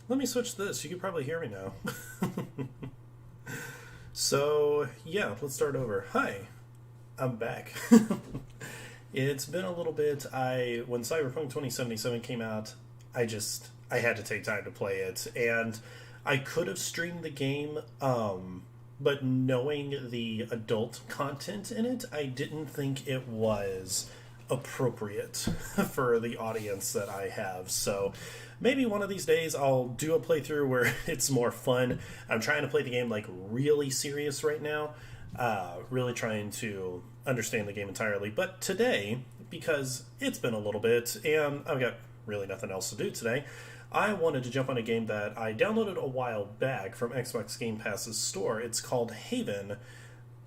Let me switch this. You can probably hear me now. So, yeah, let's start over. Hi, I'm back. It's been a little bit. When Cyberpunk 2077 came out, I had to take time to play it, and I could have streamed the game, but knowing the adult content in it, I didn't think it was appropriate for the audience that I have. So maybe one of these days I'll do a playthrough where it's more fun. I'm trying to play the game like really serious right now, really trying to understand the game entirely. But today, because it's been a little bit and I've got really nothing else to do today, I wanted to jump on a game that I downloaded a while back from Xbox Game Pass's store. It's called Haven.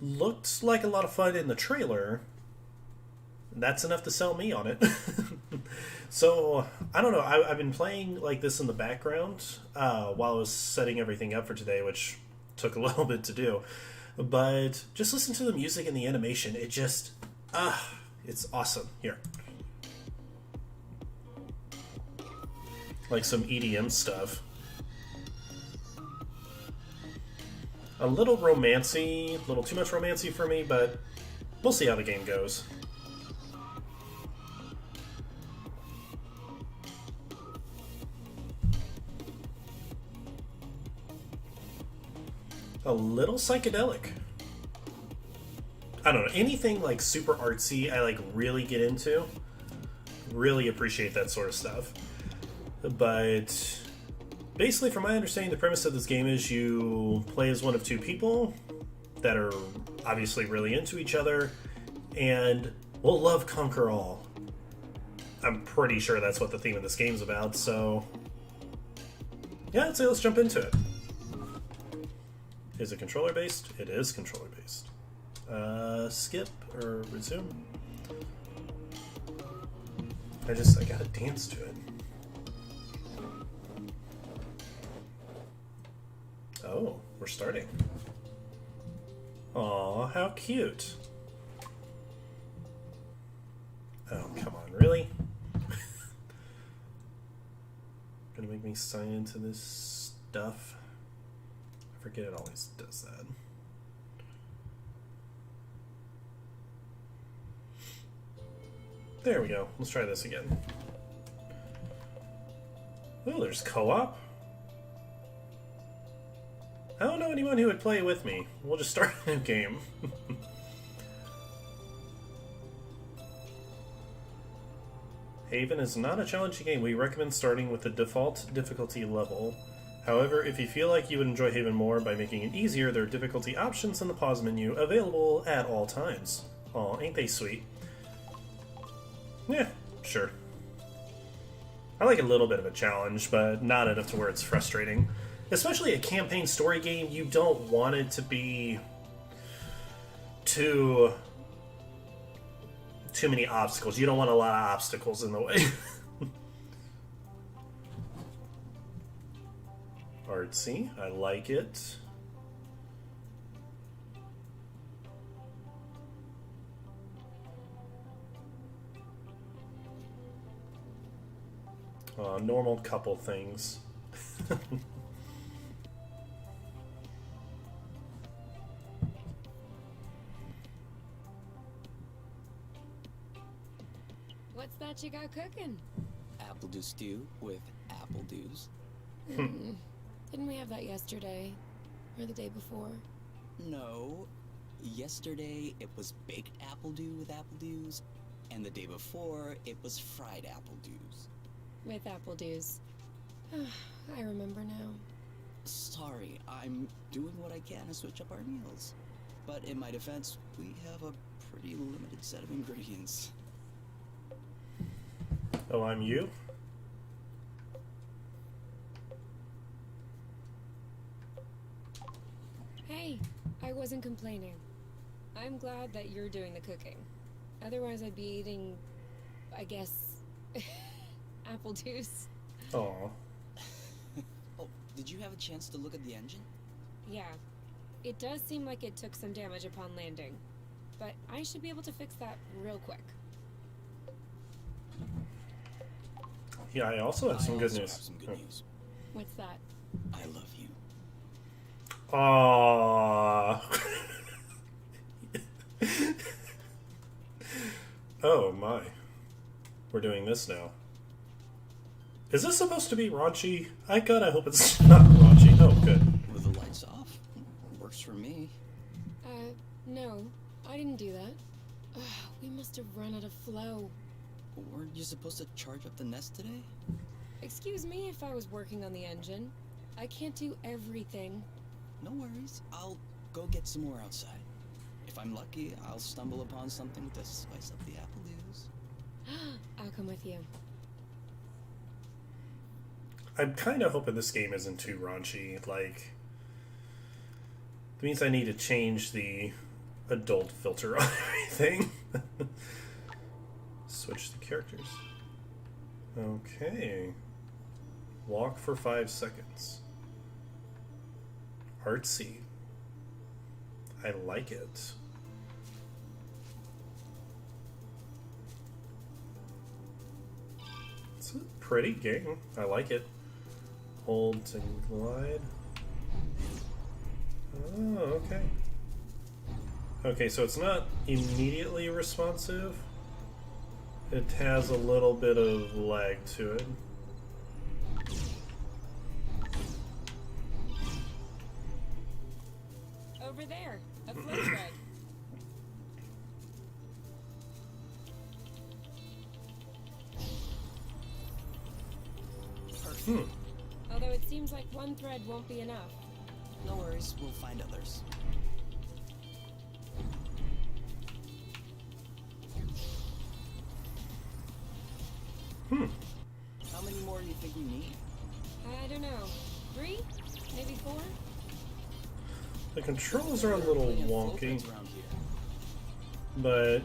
Looked like a lot of fun in the trailer. That's enough to sell me on it. So, I don't know. I've been playing like this in the background while I was setting everything up for today, which took a little bit to do. But just listen to the music and the animation. It just, it's awesome. Here. Like some EDM stuff. A little romancy, a little too much romancy for me, but we'll see how the game goes. A little psychedelic. I don't know, anything like super artsy I like really get into. Really appreciate that sort of stuff. But basically, from my understanding, the premise of this game is you play as one of two people that are obviously really into each other and will love conquer all. I'm pretty sure that's what the theme of this game's about, so yeah, I'd say let's jump into it. Is it controller based? It is controller based. Skip or resume? I gotta dance to it. Oh, we're starting. Aw, how cute. Oh, come on, really? Gonna make me sign into this stuff? I forget it always does that. There we go. Let's try this again. Oh, there's co-op. I don't know anyone who would play with me. We'll just start a new game. Haven is not a challenging game. We recommend starting with the default difficulty level. However, if you feel like you would enjoy Haven more by making it easier, there are difficulty options in the pause menu available at all times. Aw, ain't they sweet? Yeah, sure. I like a little bit of a challenge, but not enough to where it's frustrating. Especially a campaign story game, you don't want it to be too many obstacles. You don't want a lot of obstacles in the way. Artsy, I like it. Normal couple things. What's that you got cooking? Apple dew stew with apple dews. Didn't we have that yesterday? Or the day before? No. Yesterday it was baked apple dew with apple dews, and the day before it was fried apple dews. With apple dews. I remember now. Sorry, I'm doing what I can to switch up our meals. But in my defense, we have a pretty limited set of ingredients. Oh, I'm you? Hey, I wasn't complaining. I'm glad that you're doing the cooking. Otherwise I'd be eating, I guess, apple juice. Aw. Oh, did you have a chance to look at the engine? Yeah, it does seem like it took some damage upon landing. But I should be able to fix that real quick. Yeah, I also have some good also news. have some good news. What's that? I love you. Aww. Oh my. We're doing this now. Is this supposed to be raunchy? I hope it's not raunchy. Oh, good. With the lights off? Works for me. No. I didn't do that. Ugh, we must have run out of flow. Weren't you supposed to charge up the nest today? Excuse me if I was working on the engine. I can't do everything. No worries. I'll go get some more outside. If I'm lucky, I'll stumble upon something to spice up the apple juice. I'll come with you. I'm kind of hoping this game isn't too raunchy. Like, it means I need to change the adult filter on everything. Switch the characters. Okay. Walk for 5 seconds. Artsy. I like it. It's a pretty game. I like it. Hold to glide. Oh, okay. Okay, so it's not immediately responsive. It has a little bit of lag to it. Over there, a flow thread. Perfect. Although it seems like one thread won't be enough. No worries, we'll find others. How many more do you think we need? I don't know. 3? Maybe 4? The controls are a little Plenty of flow wonky, threads around here. but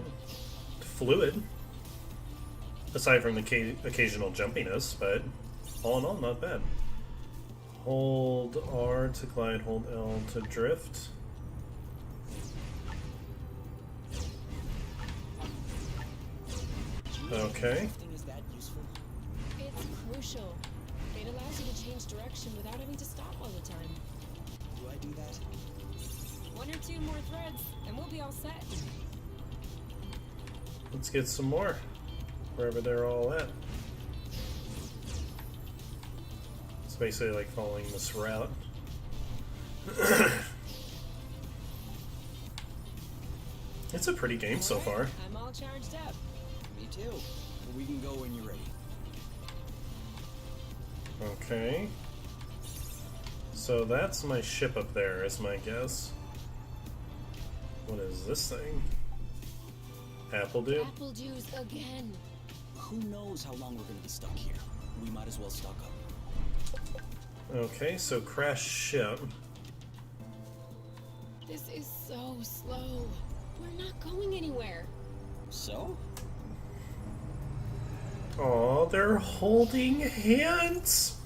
fluid. Aside from the occasional jumpiness, but all in all, not bad. Hold R to glide, hold L to drift. Okay. Drifting is that useful? It's crucial. It allows you to change direction without having to stop all the time. Do I do that? 1 or 2 more threads, and we'll be all set. Let's get some more, wherever they're all at. It's basically like following this route. It's a pretty game so far. I'm all charged up. Me too. We can go when you're ready. Okay. So that's my ship up there, is my guess. What is this thing? Apple Dude? Apple juice again. Who knows how long we're gonna be stuck here? We might as well stock up. Okay, so crash ship. This is so slow. We're not going anywhere. So? Oh, they're holding hands.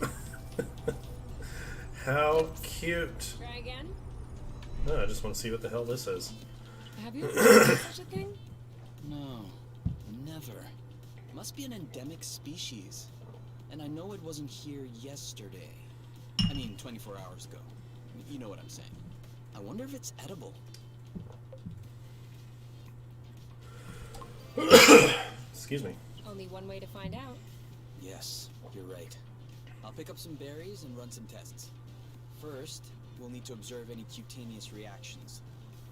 How cute. Try again? No, I just want to see what the hell this is. Have you ever seen such a thing? No, never. Must be an endemic species. And I know it wasn't here yesterday. I mean, 24 hours ago. You know what I'm saying. I wonder if it's edible. Excuse me. Only one way to find out. Yes, you're right. I'll pick up some berries and run some tests. First, we'll need to observe any cutaneous reactions.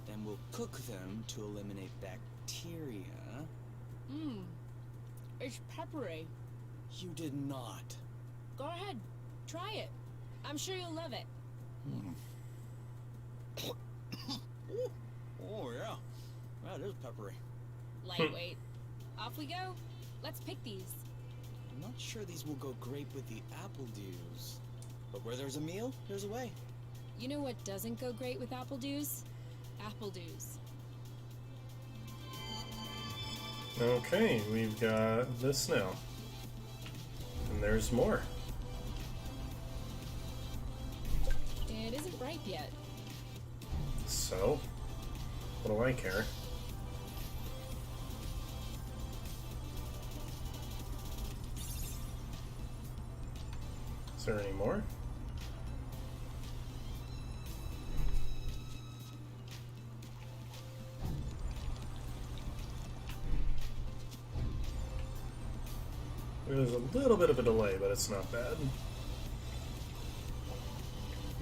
Then we'll cook them to eliminate bacteria. It's peppery. You did not. Go ahead. Try it. I'm sure you'll love it. Oh, yeah. That is peppery. Lightweight. Off we go. Let's pick these. I'm not sure these will go great with the apple dews. But where there's a meal, there's a way. You know what doesn't go great with apple dews? Apple dews. Okay, we've got this now. And there's more. It isn't ripe yet. So, what do I care? Is there any more? There's a little bit of a delay, but it's not bad.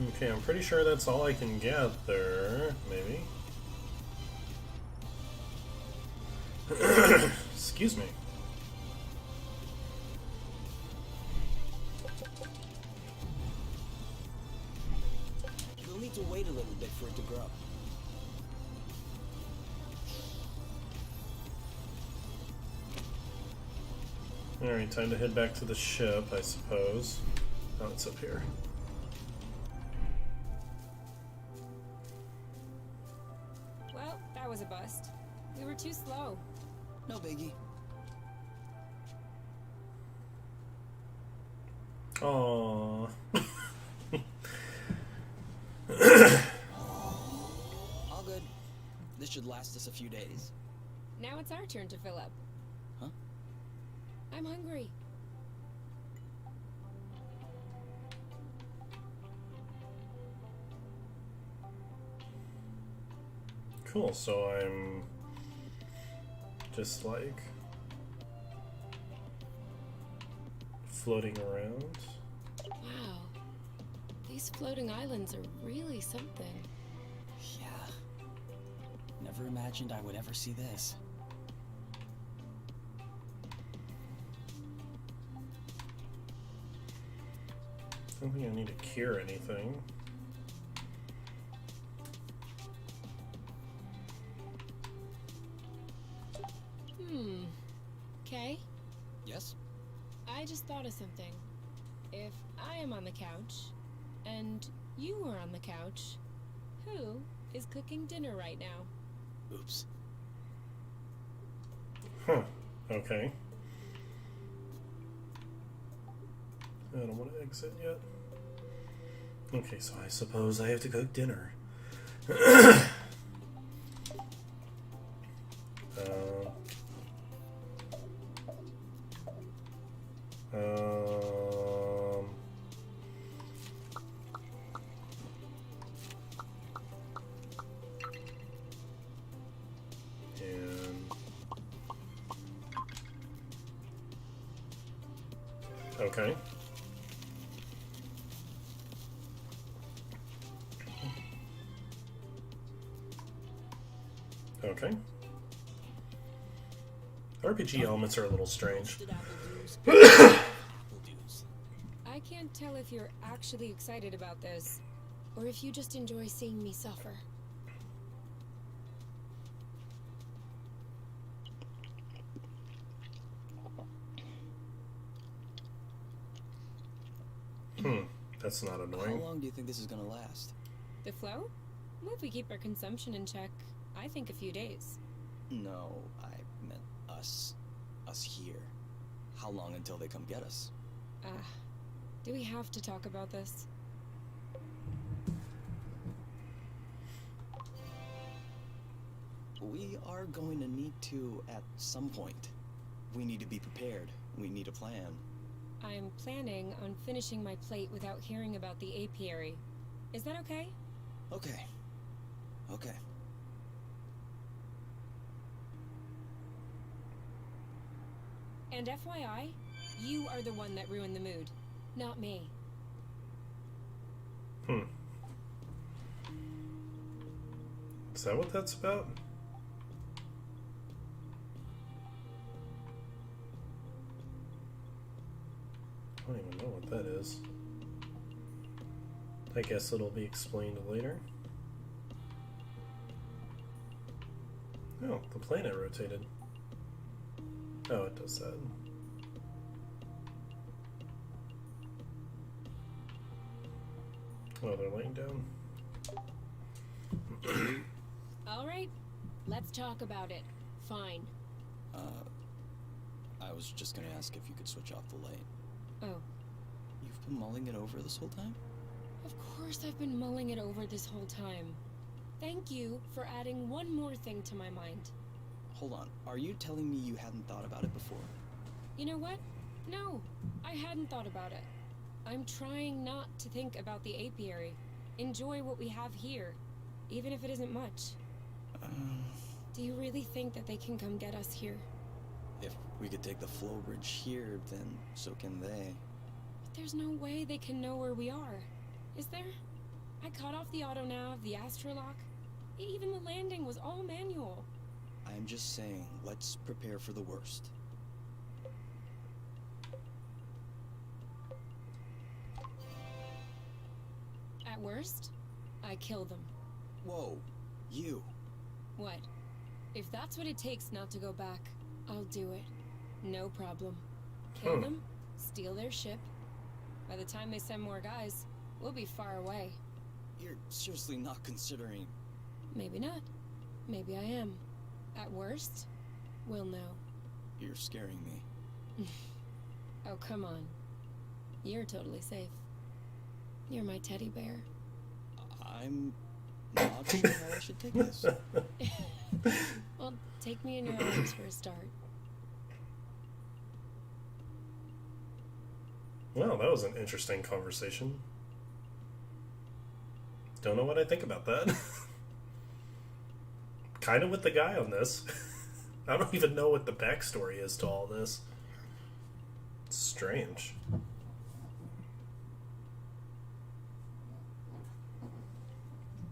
Okay, I'm pretty sure that's all I can gather. Maybe. Excuse me. You'll need to wait a little bit for it to grow. Alright, time to head back to the ship, I suppose. Oh, it's up here. Well, that was a bust. We were too slow. No biggie. Aww. All good. This should last us a few days. Now it's our turn to fill up. Huh? I'm hungry. Cool, so I'm just like floating around. Wow. These floating islands are really something. Yeah. Never imagined I would ever see this. I don't think I need to cure anything. Okay. Yes? I just thought of something. If I am on the couch, and you are on the couch, who is cooking dinner right now? Oops. Huh. Okay. I don't want to exit yet. Okay, so I suppose I have to cook dinner. Um, and okay. Okay. RPG elements are a little strange. I can't tell if you're actually excited about this, or if you just enjoy seeing me suffer. That's not How annoying. long do you think this is gonna last? The flow? Well, if we keep our consumption in check, I think a few days. No, I meant us. Us here. How long until they come get us? Do we have to talk about this? We are going to need to at some point. We need to be prepared. We need a plan. I'm planning on finishing my plate without hearing about the apiary. Is that okay? Okay. Okay. And FYI, you are the one that ruined the mood, not me. Is that what that's about? I don't even know what that is. I guess it'll be explained later. Oh, the planet rotated. Oh, it does that. Oh, they're laying down. All right, let's talk about it. Fine. I was just gonna ask if you could switch off the light. Oh, You've been mulling it over this whole time? of course I've been mulling it over this whole time. Thank you for adding one more thing to my mind. Hold on. Are you telling me you hadn't thought about it before? You know what? No, I hadn't thought about it. I'm trying not to think about the apiary. Enjoy what we have here, even if it isn't much. Do you really think that they can come get us here? If we could take the flow bridge here, then so can they. But there's no way they can know where we are. Is there? I cut off the autonav, the astrolock. Even the landing was all manual. I'm just saying, let's prepare for the worst. At worst, I kill them. Whoa, you. What? If that's what it takes not to go back, I'll do it. No problem. Kill them, steal their ship. By the time they send more guys, we'll be far away. You're seriously not considering... Maybe not. Maybe I am. At worst, we'll know. You're scaring me. Oh, come on. You're totally safe. You're my teddy bear. I'm not sure how I should take this. Well, take me in your arms for a start. Well, that was an interesting conversation. Don't know what I think about that. Kind of with the guy on this. I don't even know what the backstory is to all this. It's strange.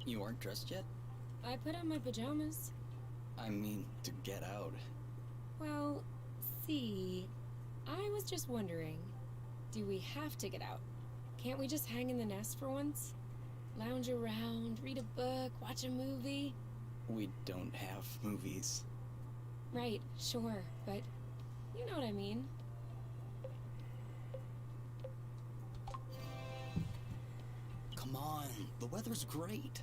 You aren't dressed yet? I put on my pajamas. I mean, to get out. Well, see, I was just wondering, do we have to get out? Can't we just hang in the nest for once? Lounge around, read a book, watch a movie? We don't have movies. Right, sure, but you know what I mean. Come on, the weather's great.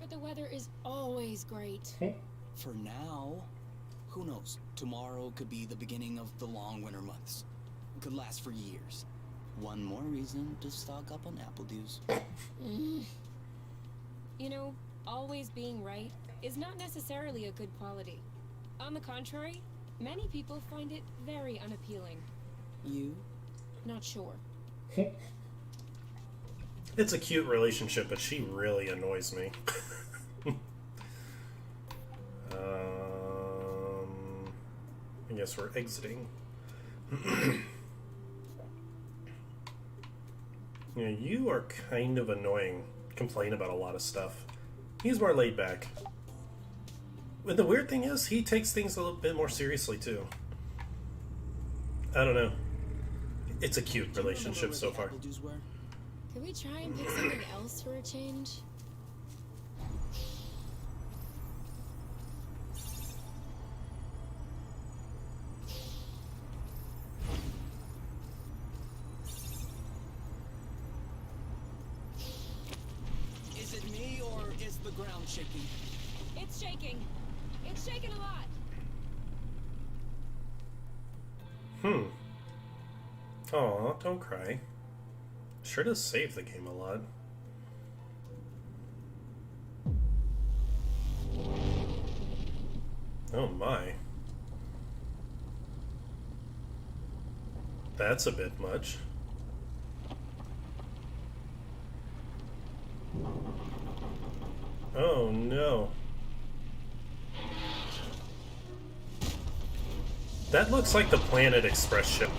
But the weather is always great. For now. Who knows? Tomorrow could be the beginning of the long winter months. Could last for years. One more reason to stock up on apple juice. You know, always being right is not necessarily a good quality. On the contrary, many people find it very unappealing. You? Not sure. It's a cute relationship, but she really annoys me. I guess we're exiting. Yeah, you are kind of annoying. Complain about a lot of stuff. He's more laid back. But the weird thing is, he takes things a little bit more seriously, too. I don't know. It's a cute relationship so far. Could we try and pick something else for a change? Is it me or is the ground shaking? It's shaking. It's shaking a lot. Aw, don't cry. Sure does save the game a lot. Oh my. That's a bit much. Oh no. That looks like the Planet Express ship.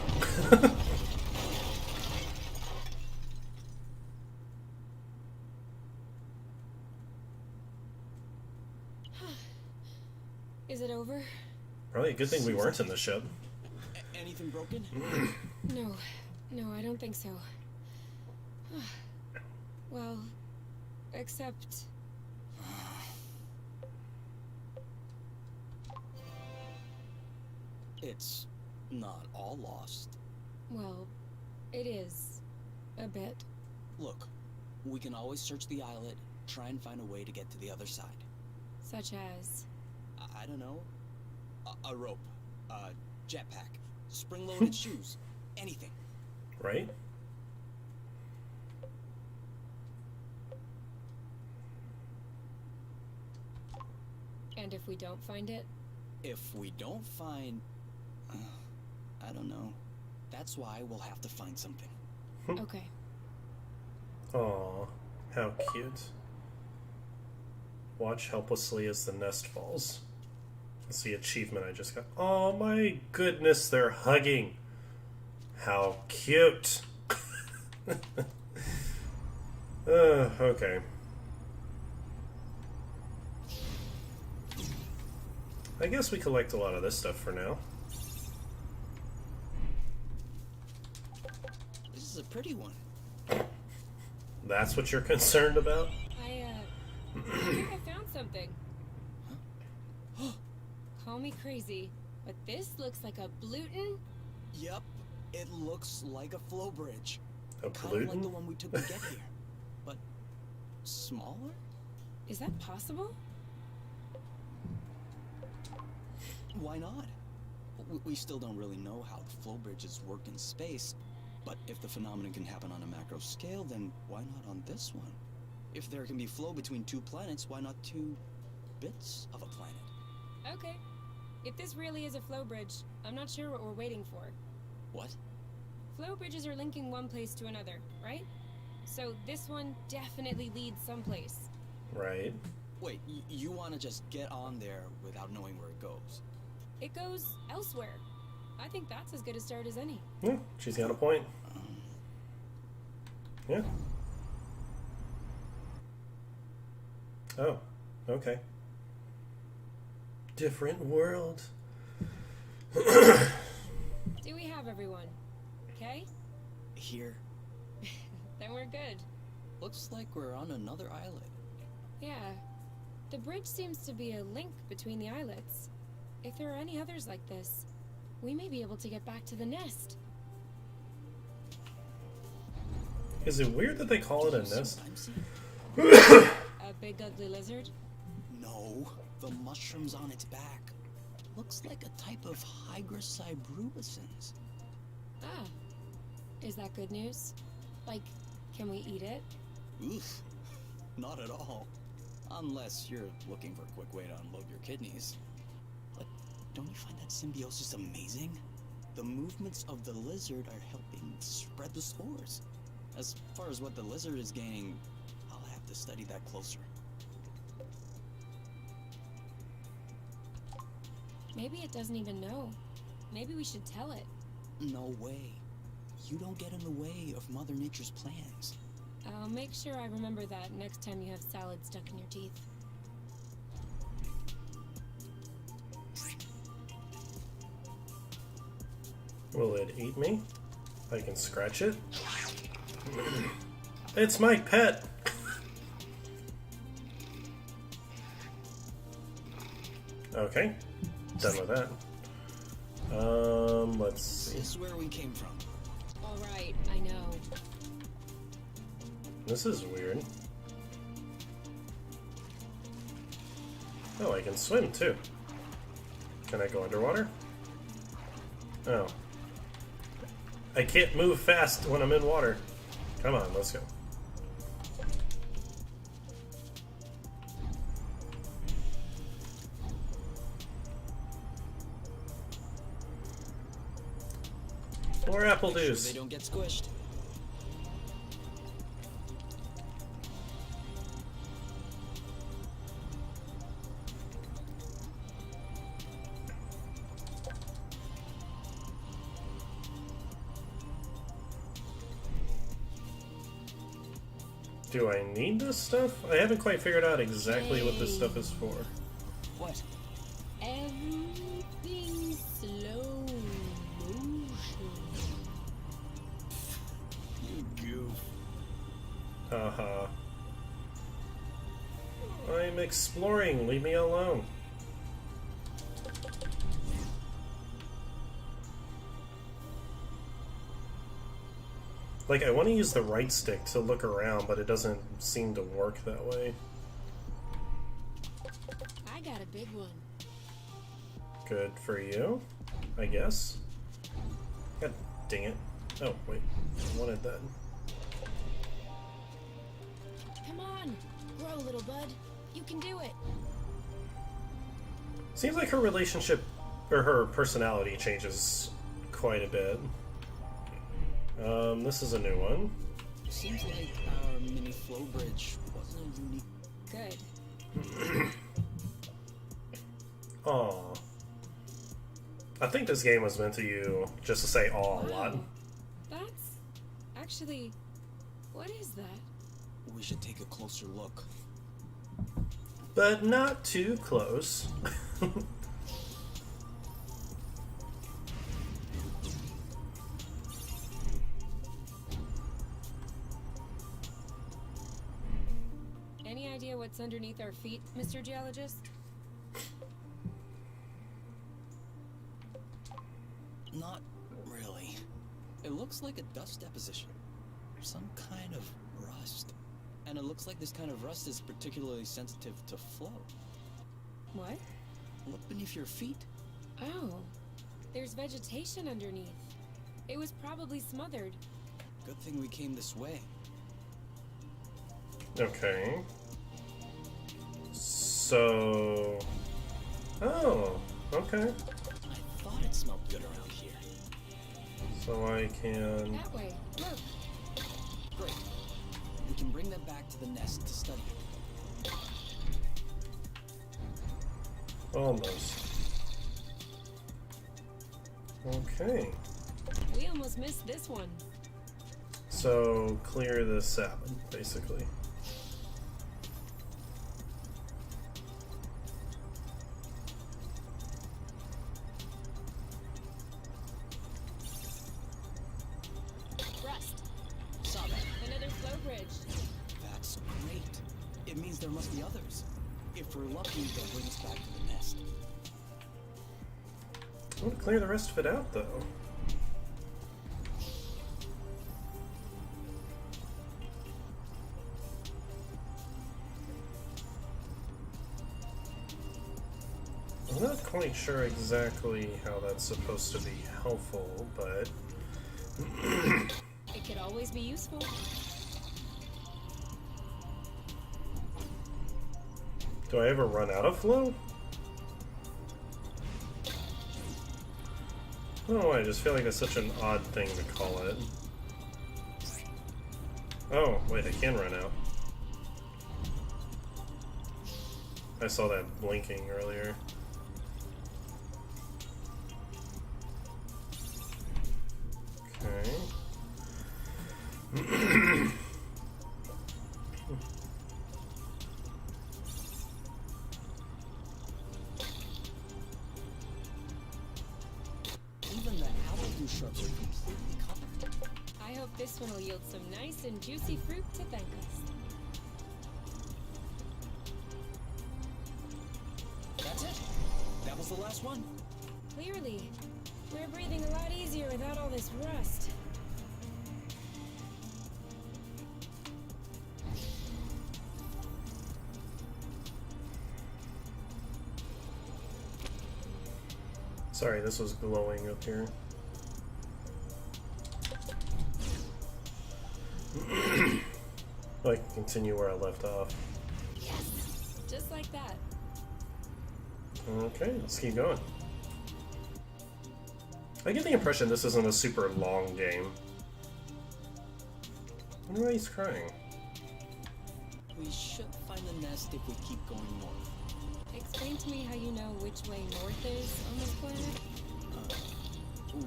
Is it over? Probably a good thing we weren't in the ship. Anything broken? No. No, I don't think so. Well, except... It's not all lost. Well, it is. A bit. Look, we can always search the islet, try and find a way to get to the other side. Such as... I don't know. A rope, a jetpack, spring-loaded shoes, anything. Right? And if we don't find it? If we don't find... I don't know. That's why we'll have to find something. Okay. Aw, how cute. Watch helplessly as the nest falls. That's the achievement I just got. Oh my goodness, they're hugging. How cute. Okay. I guess we collect a lot of this stuff for now. This is a pretty one. That's what you're concerned about? I think I found something. Call me crazy, but this looks like a Bluton. Yep, it looks like a flow bridge. A Kind of like pollutant? the one we took to get here, but smaller? Is that possible? Why not? We still don't really know how the flow bridges work in space, but if the phenomenon can happen on a macro scale, then why not on this one? If there can be flow between two planets, why not two bits of a planet? Okay. If this really is a flow bridge, I'm not sure what we're waiting for. What? Flow bridges are linking one place to another, right? So this one definitely leads someplace. Right. Wait, you want to just get on there without knowing where it goes? It goes elsewhere. I think that's as good a start as any. Yeah, she's got a point. Yeah. Oh, okay. Different world. Do we have everyone? Okay? Here. Then we're good. Looks like we're on another islet. Yeah. The bridge seems to be a link between the islets. If there are any others like this, we may be able to get back to the nest. Is it weird that they call it a nest? A big ugly lizard? No, the mushrooms on its back. Looks like a type of hygroscybrubescens. Ah. Is that good news? Like, can we eat it? Oof, not at all. Unless you're looking for a quick way to unload your kidneys. But don't you find that symbiosis amazing? The movements of the lizard are helping spread the spores. As far as what the lizard is gaining, I'll have to study that closer. Maybe it doesn't even know. Maybe we should tell it. No way. You don't get in the way of Mother Nature's plans. I'll make sure I remember that next time you have salad stuck in your teeth. Will it eat me? I can scratch it. It's my pet! Okay. Done with that. Let's see. This is where we came from. Alright, I know. This is weird. Oh, I can swim too. Can I go underwater? Oh. I can't move fast when I'm in water. Come on, let's go. More apple Make sure juice. they don't get squished. Do I need this stuff? I haven't quite figured out exactly what this stuff is for. What? Everything slow motion. You goof. Haha. I'm exploring, leave me alone. Like, I want to use the right stick to look around, but it doesn't seem to work that way. I got a big one. Good for you, I guess. God dang it. Oh, wait. I wanted that. Come on, grow, little bud. You can do it. Seems like her relationship, or her personality changes quite a bit. This is a new one. Seems like our mini flow bridge wasn't a unique. Good. Aw. I think this game was meant to you just to say aw a lot. Wow. That's actually, what is that? We should take a closer look. But not too close. Any idea what's underneath our feet, Mr. Geologist? Not really. It looks like a dust deposition. Some kind of rust. And it looks like this kind of rust is particularly sensitive to flow. What? Look beneath your feet. Oh, there's vegetation underneath. It was probably smothered. Good thing we came this way. Okay. So... Oh, okay. I thought it smelled good around here. So I can... That way, look. Great. We can bring them back to the nest to study it. Almost. Okay. We almost missed this one. So, clear this out, basically. Rust. Saw that. Another flow bridge. That's great. It means there must be others. If we're lucky, they'll bring us back to the nest. I want to clear the rest of it out, though. I'm not quite sure exactly how that's supposed to be helpful, but... It could always be useful. Do I ever run out of flow? I don't know why, I just feel like it's such an odd thing to call it. Oh, wait, I can run out. I saw that blinking earlier. Okay. Even the apple shrubs are completely covered. I hope this one will yield some nice and juicy fruit to thank us. That's it. That was the last one. Clearly, we're breathing a lot easier without all this rust. Sorry, this was glowing up here. I can continue where I left off. Yes, just like that. Okay, let's keep going. I get the impression this isn't a super long game. I wonder why he's crying. We should find the nest if we keep going north. Explain to me how you know which way north is on this planet.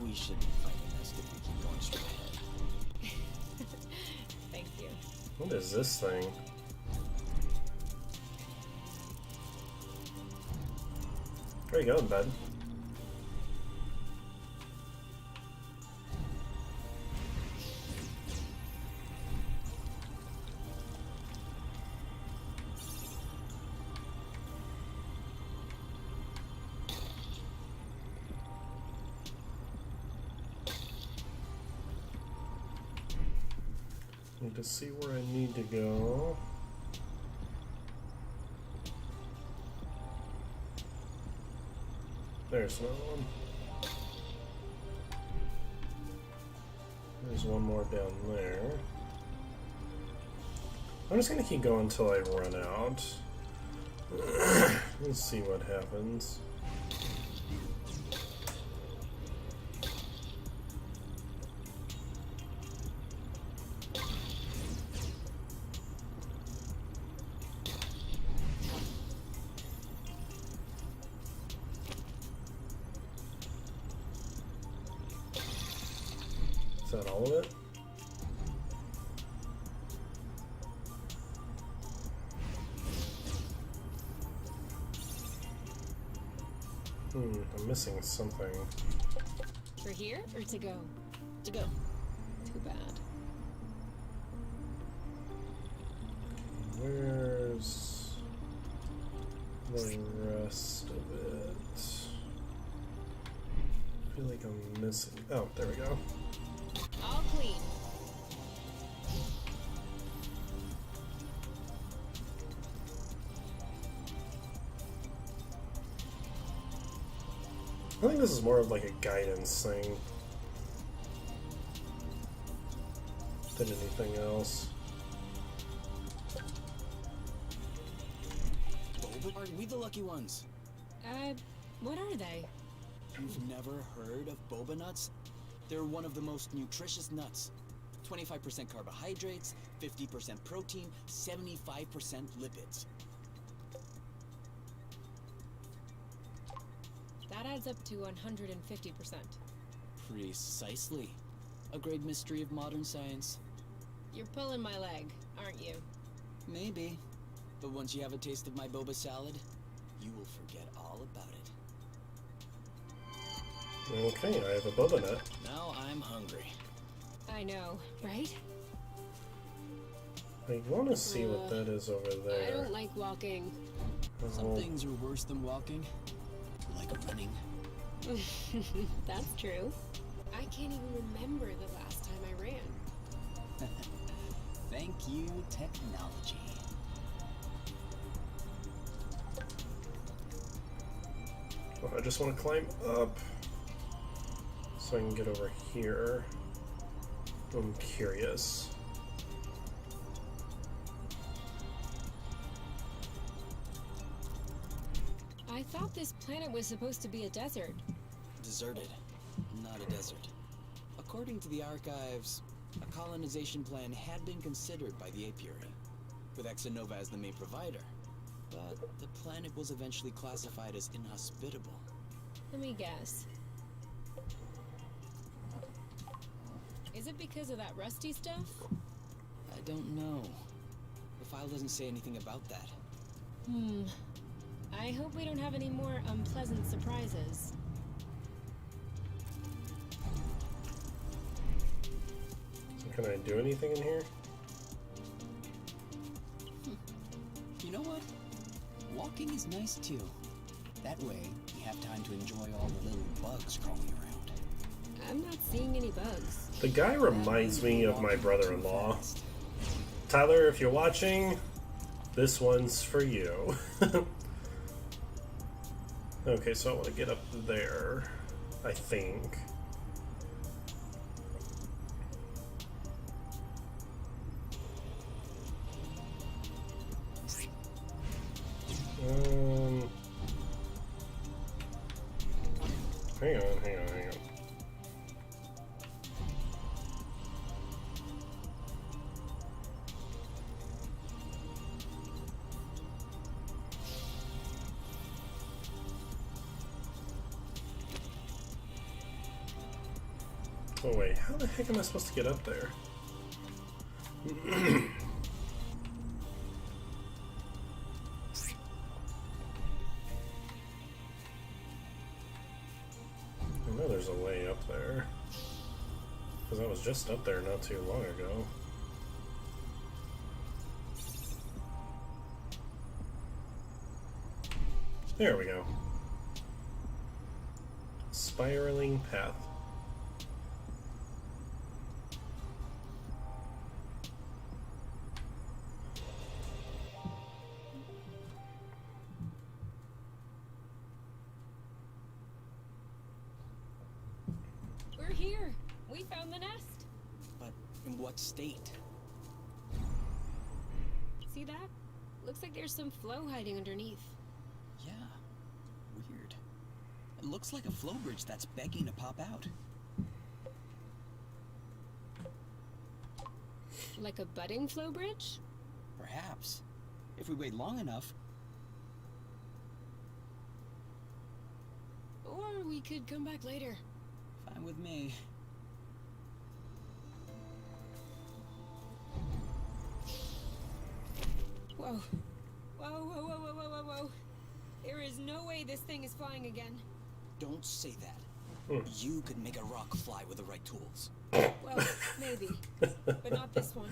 We should find the nest if we keep going straight ahead. Thank you. What is this thing? Where you going, bud? Need to see where I need to go. There's another one. There's one more down there. I'm just gonna keep going until I run out. Let's see what happens. that all of it? I'm missing something. For here or to go? To go. Too bad. Where's the rest of it? I feel like I'm missing. Oh, there we go. All clean. I think this is more of like a guidance thing than anything else. Boba? Aren't we the lucky ones? What are they? You've never heard of boba nuts? They're one of the most nutritious nuts. 25% carbohydrates, 50% protein, 75% lipids. That adds up to 150%. Precisely. A great mystery of modern science. You're pulling my leg, aren't you? Maybe. But once you have a taste of my boba salad, you will forget all about it. Okay, I have a boba nut. Now I'm hungry. I know, right? I want to see what that is over there. I don't like walking. Some things are worse than walking. Like running. That's true. I can't even remember the last time I ran. Thank you, technology. Well, I just want to climb up so I can get over here. I'm curious. I thought this planet was supposed to be a desert. Deserted, not a desert. According to the archives, a colonization plan had been considered by the apiary, with Exonova as the main provider. But the planet was eventually classified as inhospitable. Let me guess. Is it because of that rusty stuff? I don't know. The file doesn't say anything about that. I hope we don't have any more unpleasant surprises. So can I do anything in here? You know what? Walking is nice too. That way, we have time to enjoy all the little bugs crawling around. I'm not seeing any bugs. The guy reminds me of my brother-in-law. Tyler, if you're watching, this one's for you. Okay, so I want to get up there, I think. Hang on. Oh wait, how the heck am I supposed to get up there? I know there's a way up there. Because I was just up there not too long ago. There we go. Spiraling path. We're here. We found the nest. But in what state? See that? Looks like there's some flow hiding underneath. Yeah, weird. It looks like a flow bridge that's begging to pop out. Like a budding flow bridge? Perhaps. If we wait long enough. Or we could come back later. Fine with me. say this thing is flying again. Don't say that. Hmm. You could make a rock fly with the right tools. Well, maybe. But not this one.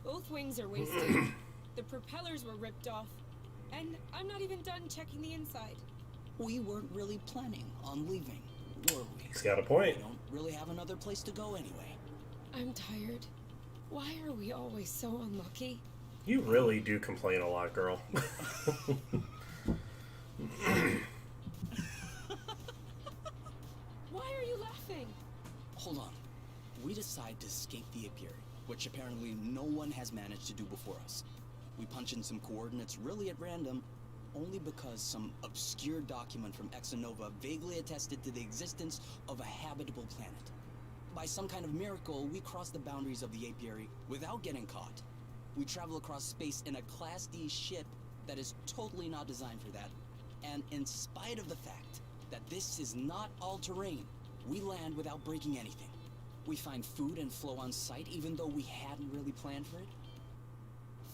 Both wings are wasted. The propellers were ripped off. And I'm not even done checking the inside. We weren't really planning on leaving, were we? He's got a point. We don't really have another place to go anyway. I'm tired. Why are we always so unlucky? You really do complain a lot, girl. Why are you laughing? Hold on. We decide to escape the apiary, which apparently no one has managed to do before us. We punch in some coordinates really at random, only because some obscure document from Exonova vaguely attested to the existence of a habitable planet. By some kind of miracle, we cross the boundaries of the apiary without getting caught. We travel across space in a Class D ship that is totally not designed for that, and in spite of the fact that this is not all-terrain, we land without breaking anything. We find food and flow on site even though we hadn't really planned for it.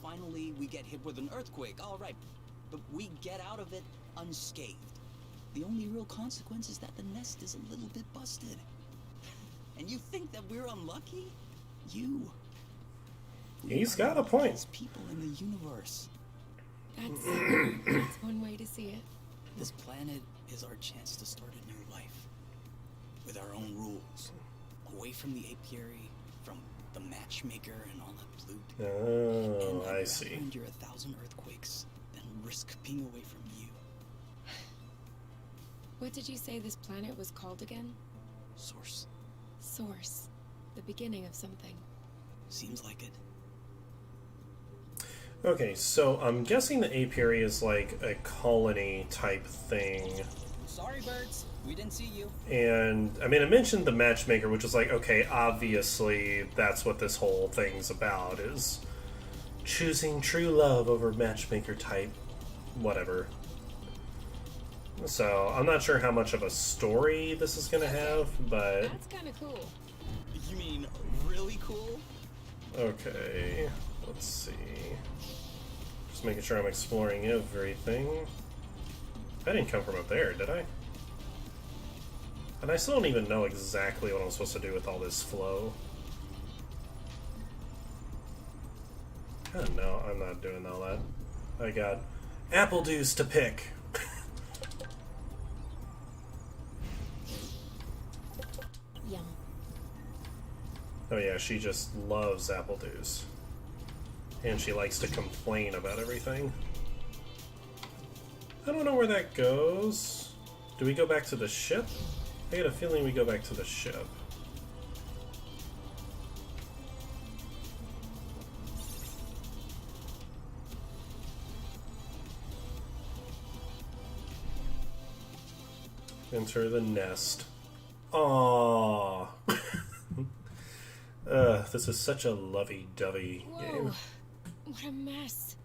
Finally, we get hit with an earthquake, all right, but we get out of it unscathed. The only real consequence is that the nest is a little bit busted. And you think that we're unlucky? You. He's got a point. As people in the universe. That's one way to see it. This planet is our chance to start a new life. With our own rules. Away from the apiary, from the matchmaker and all that loot. Oh, and I see. Endure 1,000 earthquakes, then risk being away from you. What did you say this planet was called again? Source. Source. The beginning of something. Seems like it. Okay, so I'm guessing the apiary is like a colony type thing. Sorry, birds. We didn't see you. And, I mean, I mentioned the matchmaker, which is like, okay, obviously that's what this whole thing's about, is choosing true love over matchmaker type whatever. So, I'm not sure how much of a story this is going to have, but... That's kind of cool. You mean really cool? Okay, let's see. Just making sure I'm exploring everything. I didn't come from up there, did I? And I still don't even know exactly what I'm supposed to do with all this flow. Oh, no, I'm not doing all that. I got apple juice to pick. Yum. Oh yeah, she just loves apple juice. And she likes to complain about everything. I don't know where that goes. Do we go back to the ship? I get a feeling we go back to the ship. Enter the nest. Aww. This is such a lovey-dovey game. What a mess.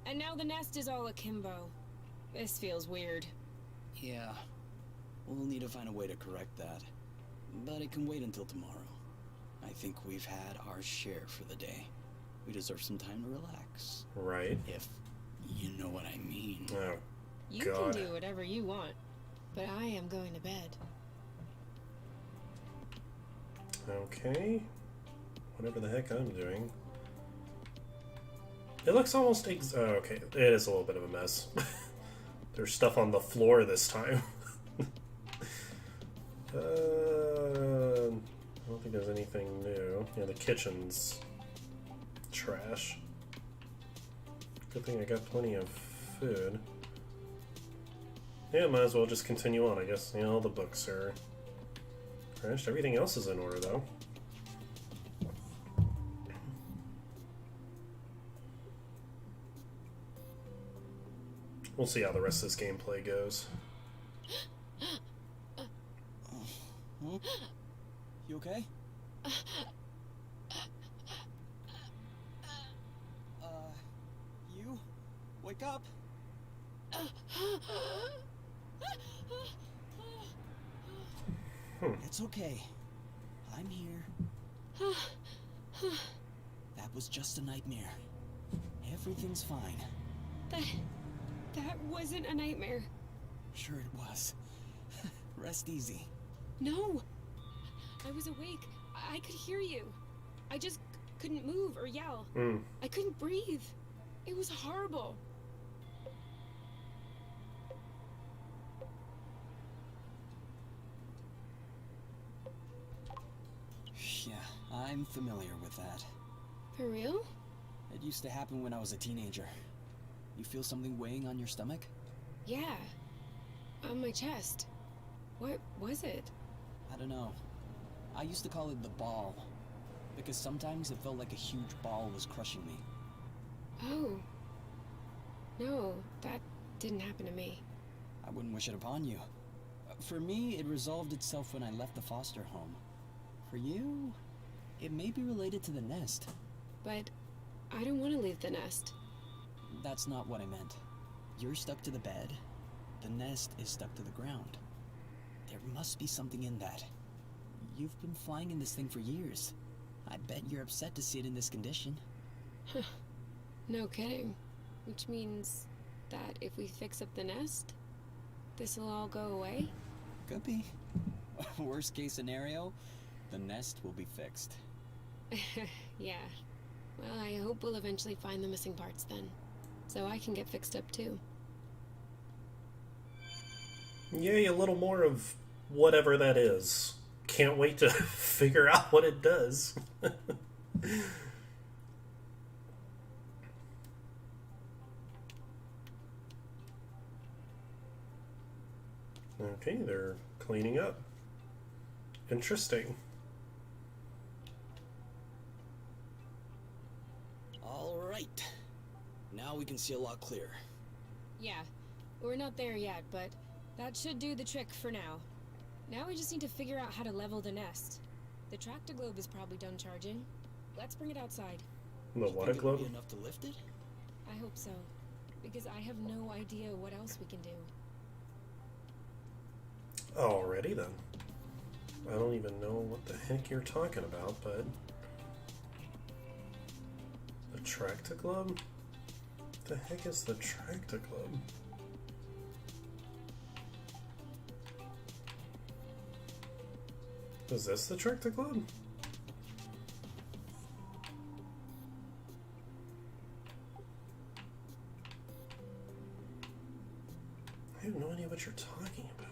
And now the nest is all akimbo. This feels weird. Yeah. We'll need to find a way to correct that. But it can wait until tomorrow. I think we've had our share for the day. We deserve some time to relax. Right. If you know what I mean. Oh, You God. can do whatever you want, but I am going to bed. Okay. Whatever the heck I'm doing. It looks almost oh, okay. It is a little bit of a mess. There's stuff on the floor this time. I don't think there's anything new. Yeah, the kitchen's trash. Good thing I got plenty of food. Yeah, might as well just continue on, I guess. You know, all the books are trashed. Everything else is in order, though. We'll see how the rest of this gameplay goes. Huh? You okay? You? Wake up! It's okay. I'm here. That was just a nightmare. Everything's fine. That wasn't a nightmare. Sure it was. Rest easy. No! I was awake. I could hear you. I just couldn't move or yell. I couldn't breathe. It was horrible. Yeah, I'm familiar with that. For real? It used to happen when I was a teenager. You feel something weighing on your stomach? Yeah. On my chest. What was it? I don't know. I used to call it the ball. Because sometimes it felt like a huge ball was crushing me. Oh. No, that didn't happen to me. I wouldn't wish it upon you. For me, it resolved itself when I left the foster home. For you, it may be related to the nest. But I don't want to leave the nest. That's not what I meant. You're stuck to the bed. The nest is stuck to the ground. There must be something in that. You've been flying in this thing for years. I bet you're upset to see it in this condition. No kidding. Which means that if we fix up the nest, this'll all go away? Could be. Worst case scenario, the nest will be fixed. Yeah. Well, I hope we'll eventually find the missing parts then. So I can get fixed up too. Yay, a little more of whatever that is. Can't wait to figure out what it does. Okay, they're cleaning up. Interesting. All right. Now we can see a lot clearer. Yeah. We're not there yet, but that should do the trick for now. Now we just need to figure out how to level the nest. The tractor globe is probably done charging. Let's bring it outside. The water globe? Be enough to lift it? I hope so. Because I have no idea what else we can do. Alrighty then. I don't even know what the heck you're talking about, but... The tractor globe? What the heck is the tractor globe? Is this the tractor globe? I have no idea what you're talking about.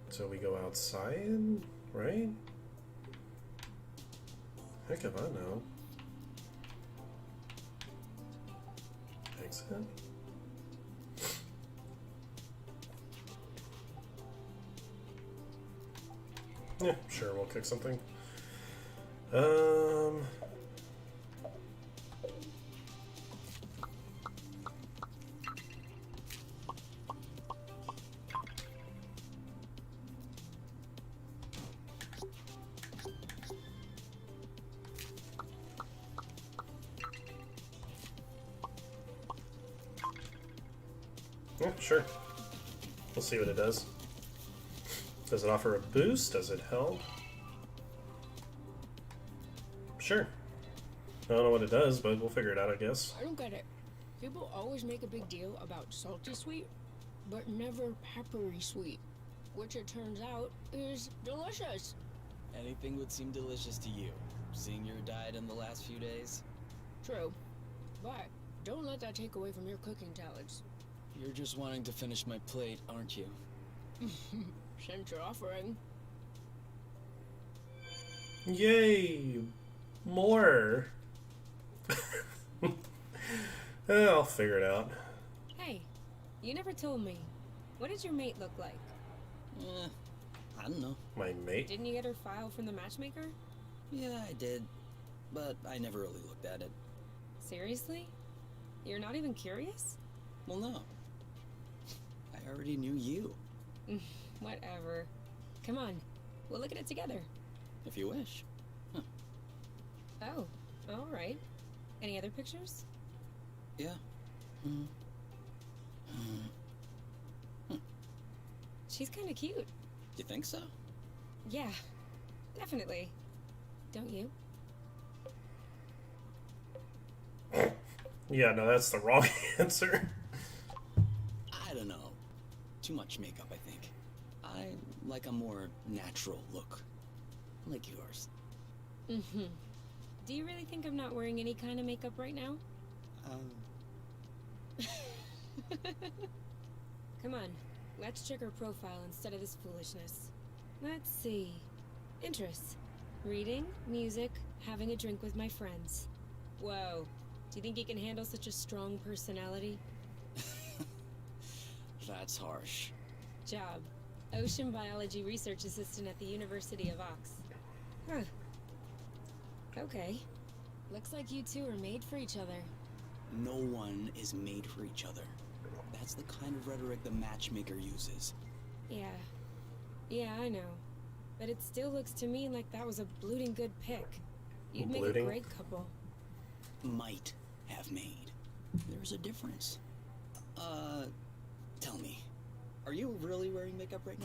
So we go outside, right? Heck if I know. Exit. Yeah, sure, we'll kick something. Yeah, sure. We'll see what it does. Does it offer a boost? Does it help? Sure. I don't know what it does, but we'll figure it out, I guess. I don't get it. People always make a big deal about salty sweet, but never peppery sweet, which it turns out is delicious. Anything would seem delicious to you, seeing your diet in the last few days. True. But don't let that take away from your cooking talents. You're just wanting to finish my plate, aren't you? Since you're offering. Yay! More! I'll figure it out. Hey, you never told me. What did your mate look like? I don't know. My mate? Didn't you get her file from the matchmaker? Yeah, I did. But I never really looked at it. Seriously? You're not even curious? Well, no. I already knew you. Whatever. Come on, we'll look at it together. If you wish. Oh, alright. Any other pictures? Yeah. She's kinda cute. You think so? Yeah, definitely. Don't you? Yeah, no, that's the wrong answer. I don't know. Too much makeup, I think. I like a more natural look. Like yours. Mm-hmm. Do you really think I'm not wearing any kind of makeup right now? Come on, let's check her profile instead of this foolishness. Let's see. Interests. Reading, music, having a drink with my friends. Whoa. Do you think you can handle such a strong personality? That's harsh. Job. Ocean biology research assistant at the University of Ox. Huh. Okay. Looks like you two are made for each other. No one is made for each other. That's the kind of rhetoric the matchmaker uses. Yeah. Yeah, I know. But it still looks to me like that was a blooting good pick. You'd make a great couple. Might have made. There's a difference. Tell me, are you really wearing makeup right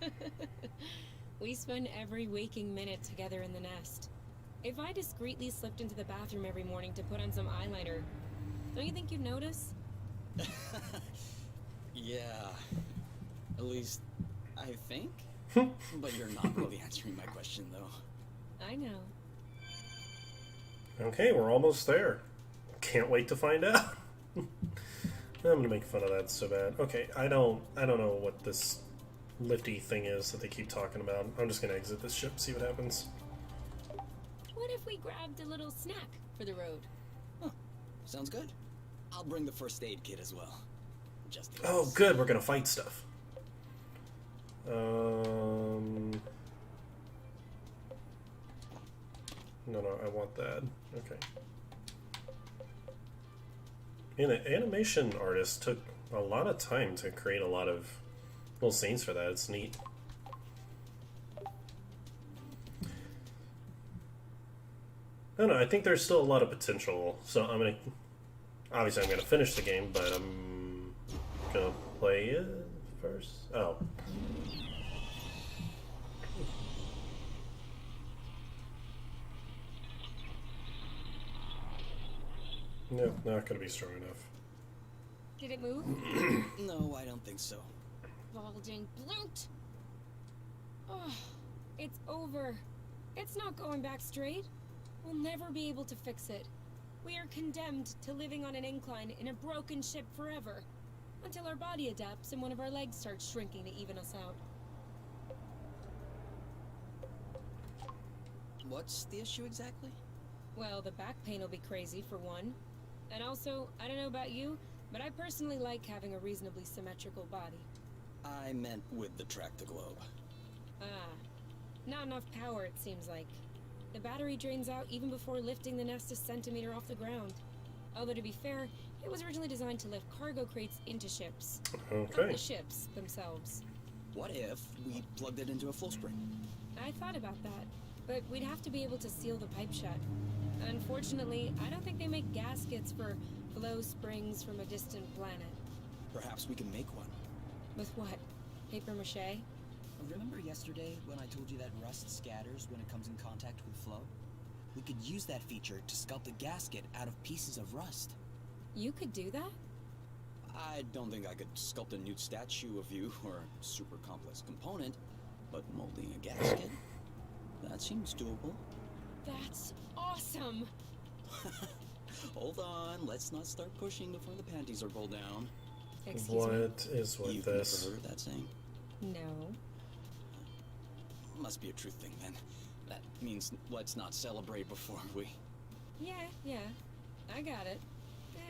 now? We spend every waking minute together in the nest. If I discreetly slipped into the bathroom every morning to put on some eyeliner, don't you think you'd notice? Yeah. At least, I think. But you're not really answering my question, though. I know. Okay, we're almost there. Can't wait to find out. I'm gonna make fun of that so bad. Okay, I don't know what this lifty thing is that they keep talking about. I'm just gonna exit this ship, see what happens. What if we grabbed a little snack for the road? Huh. Sounds good. I'll bring the first aid kit as well. Just in Oh, case. good, we're gonna fight stuff. No, I want that. Okay. And the animation artist took a lot of time to create a lot of little scenes for that. It's neat. I don't know, I think there's still a lot of potential. So obviously I'm gonna finish the game, but I'm gonna play it first. Oh. No, not gonna be strong enough. Did it move? No, I don't think so. Bulging bloot! Oh, it's over. It's not going back straight. We'll never be able to fix it. We are condemned to living on an incline in a broken ship forever. Until our body adapts and one of our legs starts shrinking to even us out. What's the issue exactly? Well, the back pain will be crazy for one. And also, I don't know about you, but I personally like having a reasonably symmetrical body. I meant with the track to globe. Ah, not enough power it seems like. The battery drains out even before lifting the nest a centimeter off the ground. Although to be fair, it was originally designed to lift cargo crates into ships. Okay. Not the ships themselves. What if we plugged it into a flow spring? I thought about that, but we'd have to be able to seal the pipe shut. Unfortunately, I don't think they make gaskets for flow springs from a distant planet. Perhaps we can make one. With what? Paper mache? Remember yesterday when I told you that rust scatters when it comes in contact with flow? We could use that feature to sculpt a gasket out of pieces of rust. You could do that? I don't think I could sculpt a nude statue of you or a super complex component, but molding a gasket? That seems doable. That's awesome! Hold on, let's not start pushing before the panties are pulled down. Excuse me? What is with You've this? never heard that saying? No. Must be a truth thing then. That means let's not celebrate before we... Yeah, I got it.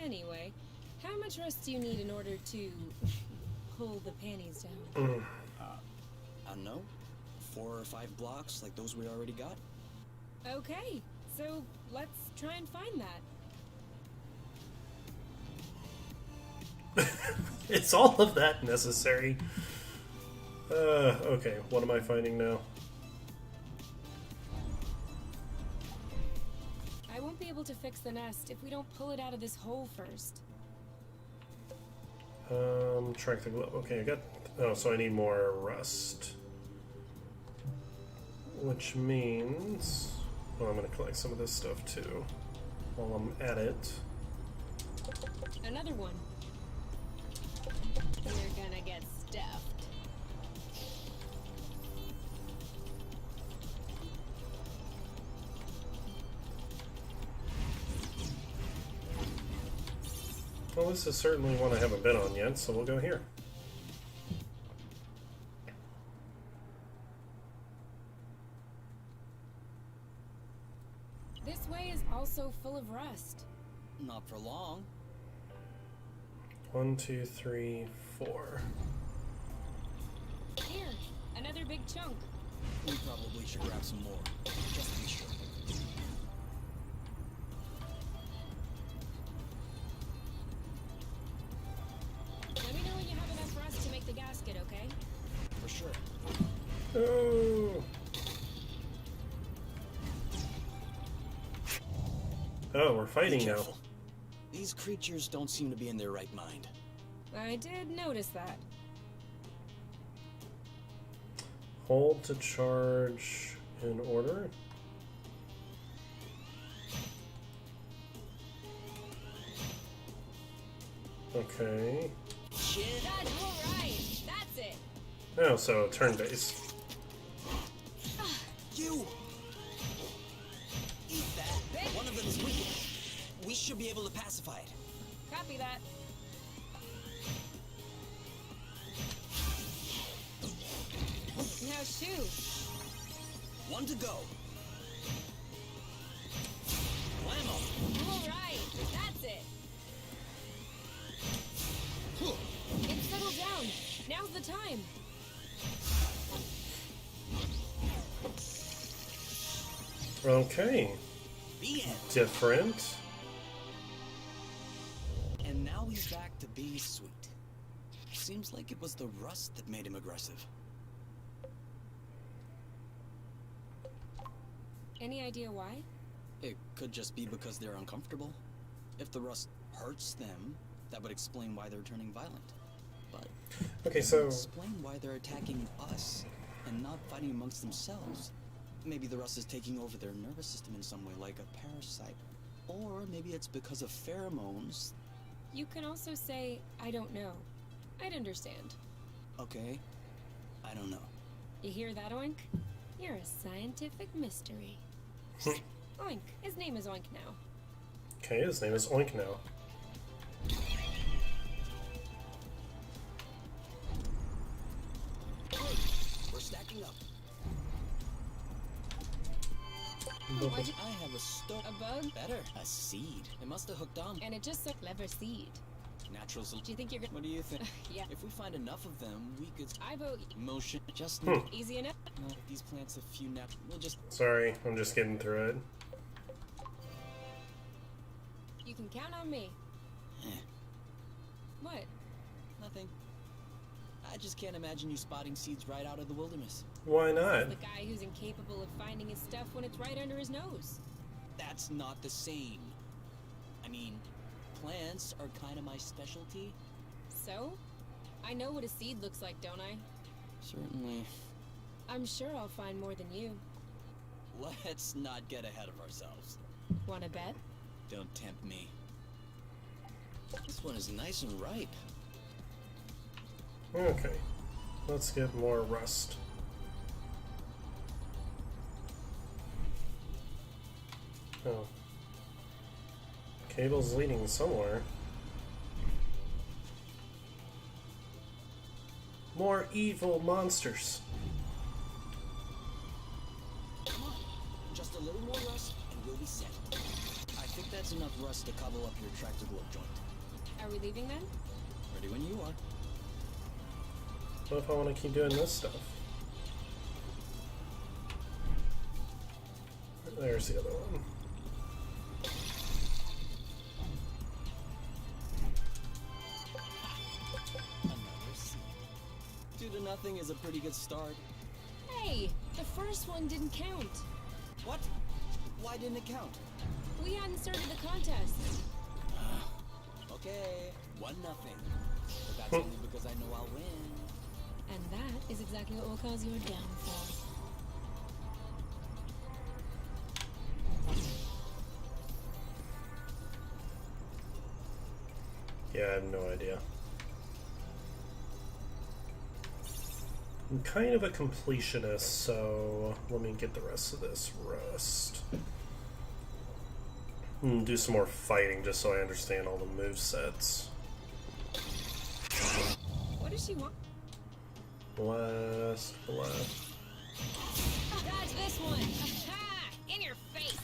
Anyway, how much rust do you need in order to pull the panties down? I don't know. 4 or 5 blocks like those we already got? Okay, so let's try and find that. Is all of that necessary? Okay, what am I finding now? I won't be able to fix the nest if we don't pull it out of this hole first. Track the globe. Okay, I got... Oh, so I need more rust. Which means... Well, I'm gonna collect some of this stuff, too. while I'm at it. Another one. We're gonna get stuffed. Well, this is certainly one I haven't been on yet, so we'll go here. This way is also full of rust. Not for long. 1, 2, 3, 4. Here, another big chunk. We probably should grab some more, just to be sure. Let me know when you have enough rust to make the gasket, okay? For sure. Oh! Oh, we're Be fighting now. careful. These creatures don't seem to be in their right mind. I did notice that. Hold to charge in order. Okay. Shit! That's alright. That's it. Oh, so turn-based. You! Eat that! One of them is weak. We should be able to pacify it. Copy that. Now shoot. One to go. Whammo! Alright. That's it. It's settled down. Now's the time. Okay. The end. Different. And now he's back to being sweet. Seems like it was the rust that made him aggressive. Any idea why? It could just be because they're uncomfortable. If the rust hurts them, that would explain why they're turning violent. But Okay, it so would explain why they're attacking us and not fighting amongst themselves. Maybe the rust is taking over their nervous system in some way, like a parasite. Or maybe it's because of pheromones. You can also say, I don't know. I'd understand. Okay, I don't know. You hear that, Oink? You're a scientific mystery. Oink. His name is Oink now. okay, his name is Oink now. We're stacking up. Why'd you... I have a stone. A bug? Better, a seed. It must have hooked on. And it just said clever seed. Natural. Do you think you're gonna... What do you think? Yeah. If we find enough of them, we could I vote motion just easy enough. if these plants a few we'll just Sorry, I'm just getting through it. You can count on me. Eh, What? nothing. I just can't imagine you spotting seeds right out of the wilderness. Why not? The guy who's incapable of finding his stuff when it's right under his nose. That's not the same. I mean, plants are kind of my specialty. So? I know what a seed looks like, don't I? Certainly. I'm sure I'll find more than you. Let's not get ahead of ourselves. Wanna bet? Don't tempt me. This one is nice and ripe. Okay, let's get more rust. Oh. Cable's leading somewhere. More evil monsters. Come on, just a little more rust and we'll be set. I think that's enough rust to cobble up your tractor glove joint. Are we leaving then? Ready when you are. What if I want to keep doing this stuff? There's the other one. Another seed. 2 to nothing is a pretty good start. Hey! The first one didn't count. What? Why didn't it count? We hadn't started the contest. Okay, 1-0. But that's only because I know I'll win. And that is exactly what will cause your downfall. have no idea. I'm kind of a completionist, so let me get the rest of this rust. And do some more fighting just so I understand all the movesets. What does she want? Blast. Dodge this one! Aha! In your face!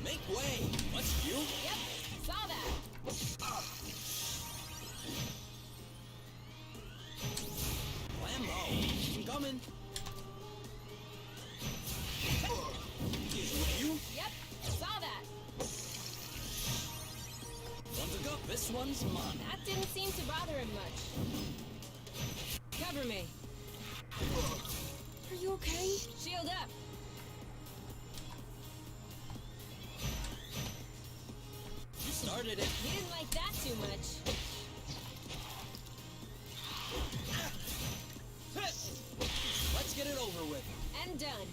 Make way! What's you? Yep, saw that! Whammo! I'm coming! You? Yep, saw that! Want to go? This one's mine. That didn't seem to bother him much. Cover me. Are you okay? Shield up! You started it. He didn't like that too much. Let's get it over with. And done.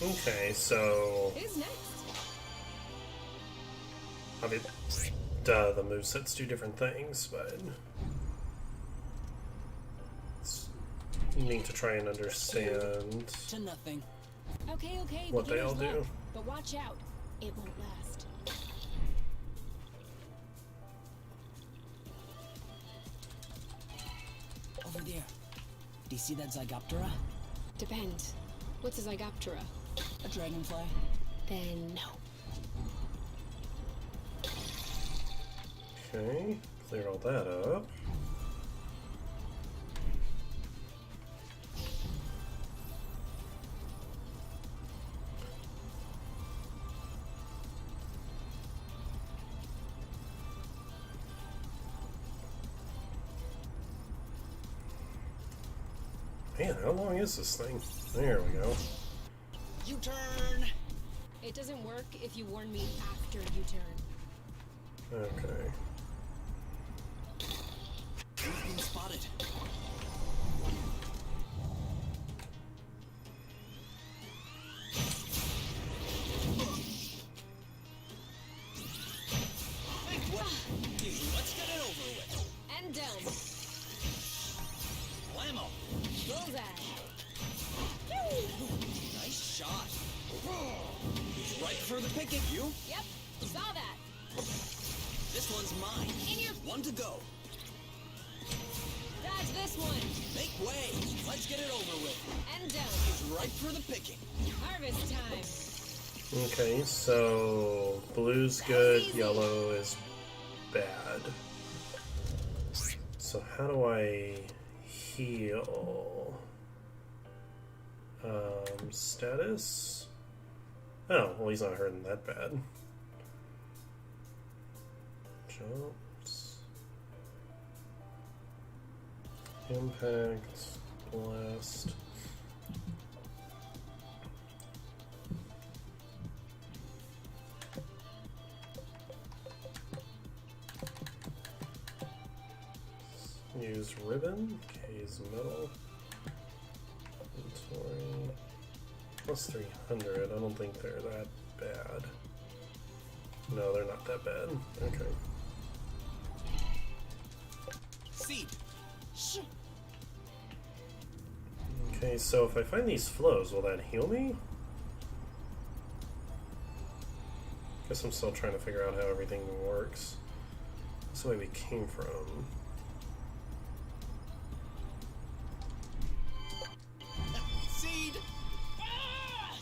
Okay, so Who's next? I mean, duh, the movesets do different things, but it's neat to try and understand To nothing. Okay, what they all beginner's do. luck. But watch out. It won't last. Over there. Do you see that Zygoptera? Depends. What's a Zygoptera? A dragonfly. Then no. Okay, clear all that up. Man, how long is this thing? There we go. U-turn! It doesn't work if you warn me after you turn. Okay. We've been spotted. Let's get it over with. And done. Whammo! Bullseye. Nice shot. He's right for the picking. You? Yep, saw that. This one's mine. In your... One to go. Dodge this one. Make way. Let's get it over with. And done. He's right for the picking. Harvest time. Okay, so blue's good, yellow is bad. So how do I heal? Status? Oh, well he's not hurting that bad. Jumps. Impact. Blast. Use ribbon. K's metal. Inventory. Plus 300. I don't think they're that bad. No, they're not that bad. Okay. Seed. Okay, so if I find these flows, will that heal me? Guess I'm still trying to figure out how everything works. That's the way we came from. Seed. Ah!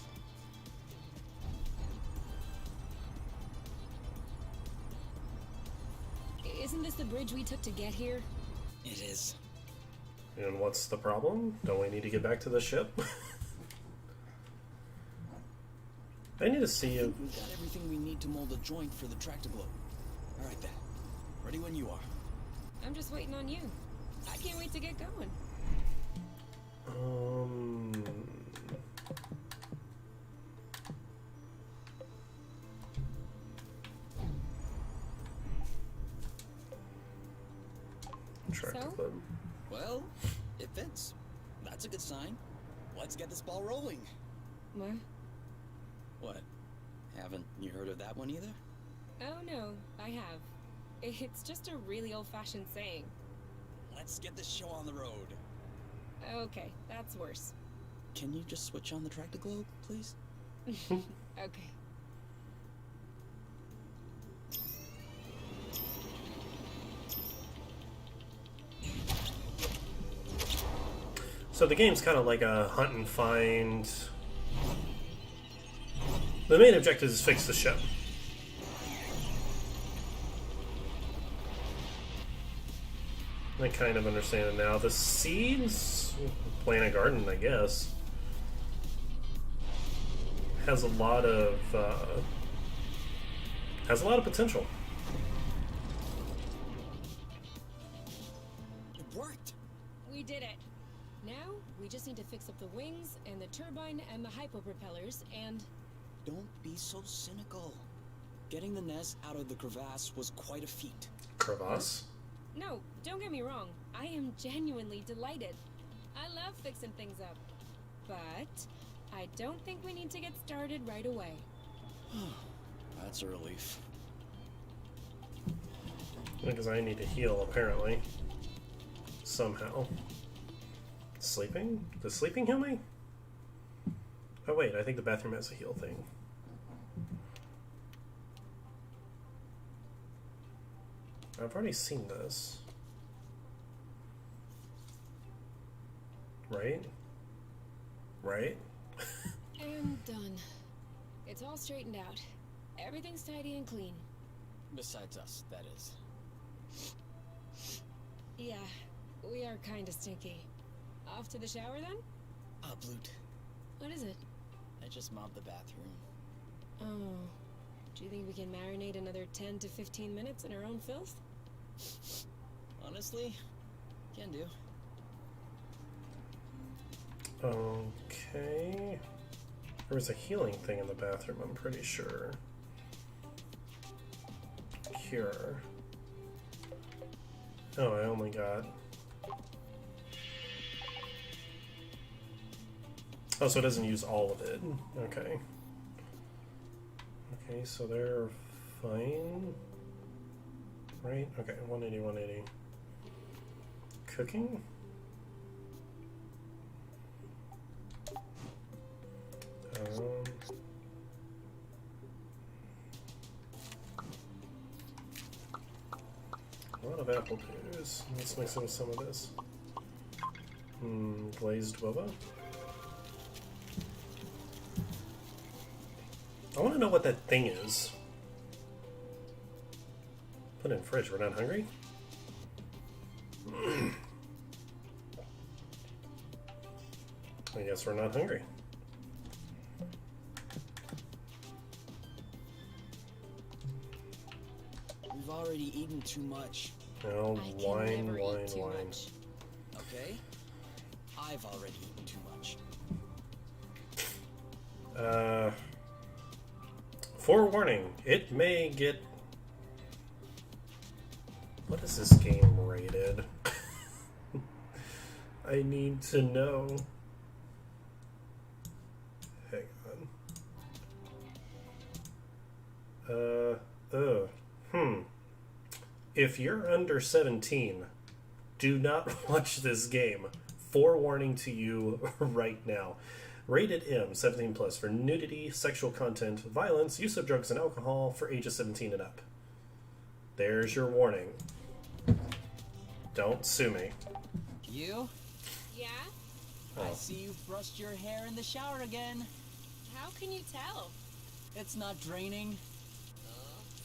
Isn't this the bridge we took to get here? It is. And what's the problem? Don't we need to get back to the ship? I need to see if... We've got everything we need to mold a joint for the tractoglobe. All right then. Ready when you are. I'm just waiting on you. I can't wait to get going. Tractoglobe. Well, it fits. That's a good sign. Let's get this ball rolling. What? What? Haven't you heard of that one either? Oh no, I have. It's just a really old-fashioned saying. Let's get this show on the road. Okay, that's worse. Can you just switch on the tractoglobe, please? Okay. So the game's kind of like a hunt and find. The main objective is fix the ship. I kind of understand it now. The seeds, plant a garden, I guess, has a lot of potential. It worked. We did it. Now, we just need to fix up the wings and the turbine and the hypopropellers and... Don't be so cynical. Getting the nest out of the crevasse was quite a feat. Crevasse? No, don't get me wrong. I am genuinely delighted. I love fixing things up. But I don't think we need to get started right away. That's a relief. Because I need to heal, apparently. Somehow. Sleeping? Does sleeping heal me? Oh wait, I think the bathroom has a heal thing. I've already seen this. Right? Right? And done. It's all straightened out. Everything's tidy and clean. Besides us, that is. Yeah, we are kinda stinky. Off to the shower then? Bloot. What is it? I just mopped the bathroom. Oh. Do you think we can marinate another 10 to 15 minutes in our own filth? Honestly, can do. Okay. There was a healing thing in the bathroom, I'm pretty sure. Cure. Oh, I only got... Oh, so it doesn't use all of it. Okay. Okay, so they're fine. Right? Okay, 180, 180. Cooking? A lot of apple juice. Let's mix in with some of this. Glazed boba. I want to know what that thing is. Put in fridge. We're not hungry? I guess we're not hungry. We've already eaten too much. Oh, I can wine, never wine, eat too wine. much. Okay? I've already eaten too much. Forewarning, it may get... What is this game rated? I need to know. Hang on. If you're under 17, do not watch this game. Forewarning to you right now. Rated M, 17 plus, for nudity, sexual content, violence, use of drugs and alcohol for ages 17 and up. There's your warning. Don't sue me. You? Yeah? Oh. I see you've brushed your hair in the shower again. How can you tell? It's not draining.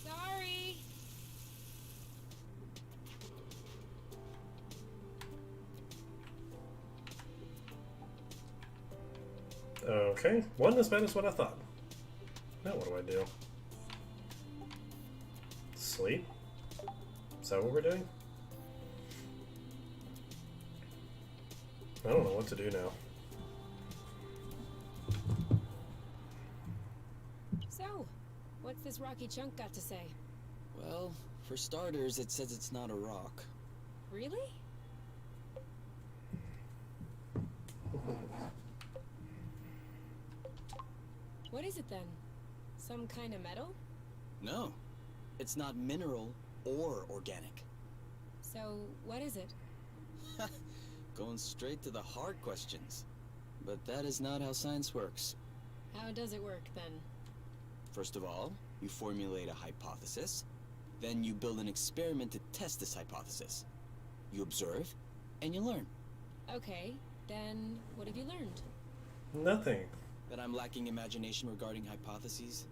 Sorry. Okay, wasn't as bad as what I thought. Now what do I do? Sleep? Is that what we're doing? I don't know what to do now. So, what's this rocky chunk got to say? Well, for starters, it says it's not a rock. Really? What is it then? Some kind of metal? No, it's not mineral or organic. So, what is it? Going straight to the hard questions. But that is not how science works. How does it work, then? First of all, you formulate a hypothesis. Then you build an experiment to test this hypothesis. You observe, and you learn. Okay, then what have you learned? Nothing. That I'm lacking imagination regarding hypotheses?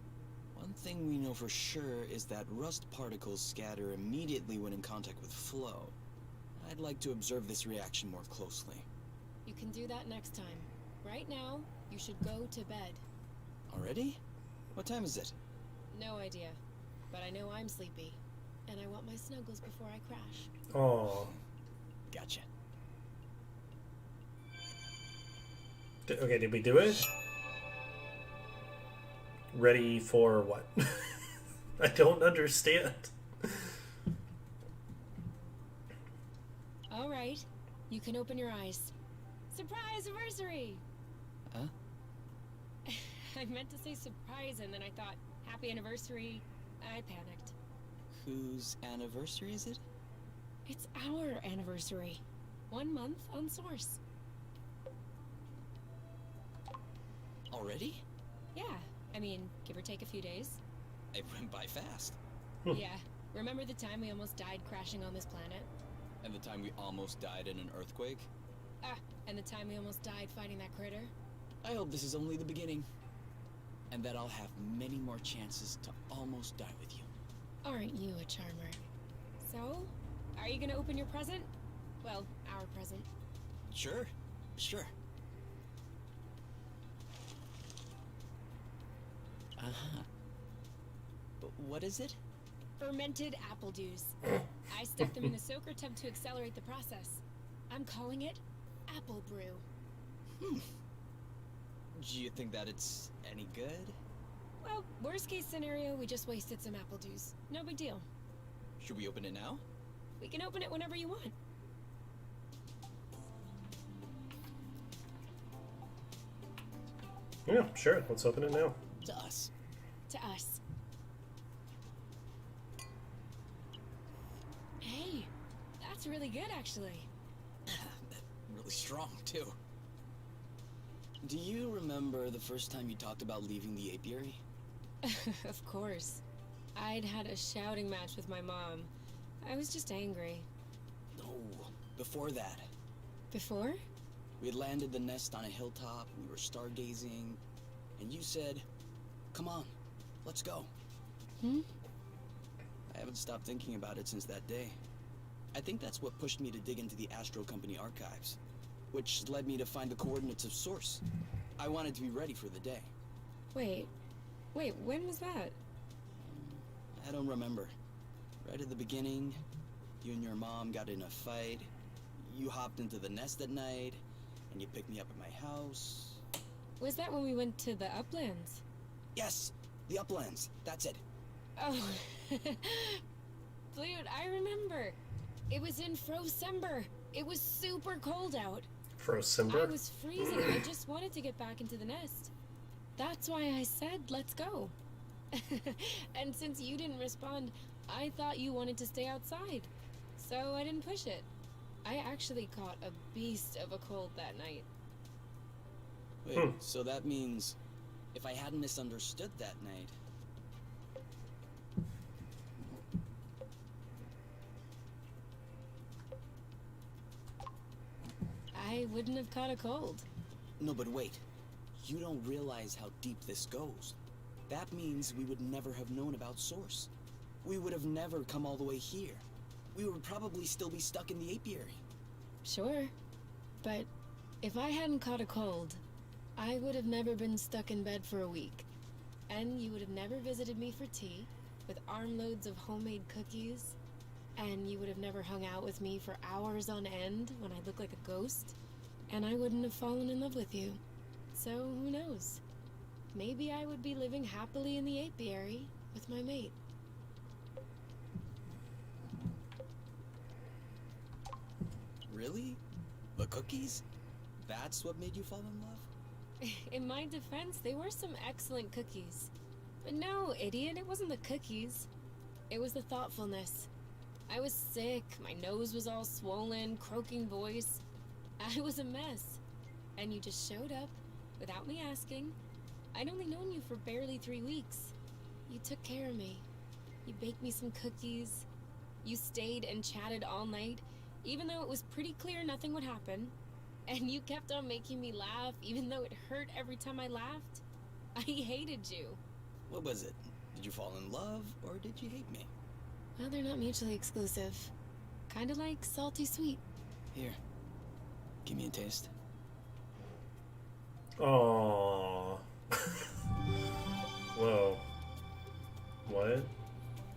One thing we know for sure is that rust particles scatter immediately when in contact with flow. I'd like to observe this reaction more closely. You can do that next time. Right now, you should go to bed. Already? What time is it? No idea. But I know I'm sleepy. And I want my snuggles before I crash. Oh. Gotcha. Okay, did we do it? Ready for what? I don't understand. All right. You can open your eyes. Surprise anniversary! Huh? I meant to say surprise, and then I thought, happy anniversary. I panicked. Whose anniversary is it? It's our anniversary. 1 month on Source. Already? Yeah, I mean, give or take a few days. It went by fast. Yeah, remember the time we almost died crashing on this planet? And the time we almost died in an earthquake? Ah, and the time we almost died fighting that critter? I hope this is only the beginning. And that I'll have many more chances to almost die with you. Aren't you a charmer? So, are you gonna open your present? Well, our present. Sure. Uh-huh. But what is it? Fermented apple juice. I stuck them in the soaker tub to accelerate the process. I'm calling it Apple Brew. Do you think that it's any good? Well, worst case scenario, we just wasted some apple juice. No big deal. Should we open it now? We can open it whenever you want. Yeah, sure. Let's open it now. To us. To us. Hey, that's really good, actually. Really strong, too. Do you remember the first time you talked about leaving the apiary? Of course. I'd had a shouting match with my mom. I was just angry. No, before that. Before? We had landed the nest on a hilltop, we were stargazing, and you said, "Come on, let's go." I haven't stopped thinking about it since that day. I think that's what pushed me to dig into the Astro Company archives, which led me to find the coordinates of Source. I wanted to be ready for the day. Wait, when was that? I don't remember. Right at the beginning, you and your mom got in a fight. You hopped into the nest at night, and you picked me up at my house. Was that when we went to the uplands? Yes, the uplands. That's it. Oh, dude, I remember. It was in Frocember. It was super cold out. I Frocember? was freezing. I just wanted to get back into the nest. That's why I said, let's go. And since you didn't respond, I thought you wanted to stay outside. So I didn't push it. I actually caught a beast of a cold that night. Wait, so that means if I hadn't misunderstood that night... I wouldn't have caught a cold. No, but wait. You don't realize how deep this goes. That means we would never have known about Source. We would have never come all the way here. We would probably still be stuck in the apiary. Sure. But if I hadn't caught a cold, I would have never been stuck in bed for a week. And you would have never visited me for tea, with armloads of homemade cookies. And you would have never hung out with me for hours on end when I looked like a ghost. And I wouldn't have fallen in love with you. So who knows? Maybe I would be living happily in the apiary with my mate. Really? The cookies? That's what made you fall in love? In my defense, they were some excellent cookies. But no, idiot, it wasn't the cookies. It was the thoughtfulness. I was sick, my nose was all swollen, croaking voice. I was a mess. And you just showed up, without me asking. I'd only known you for barely 3 weeks. You took care of me. You baked me some cookies. You stayed and chatted all night, even though it was pretty clear nothing would happen. And you kept on making me laugh, even though it hurt every time I laughed. I hated you. What was it? Did you fall in love, or did you hate me? Well, they're not mutually exclusive. Kinda like salty sweet. Here, give me a taste. Aww. Whoa. What?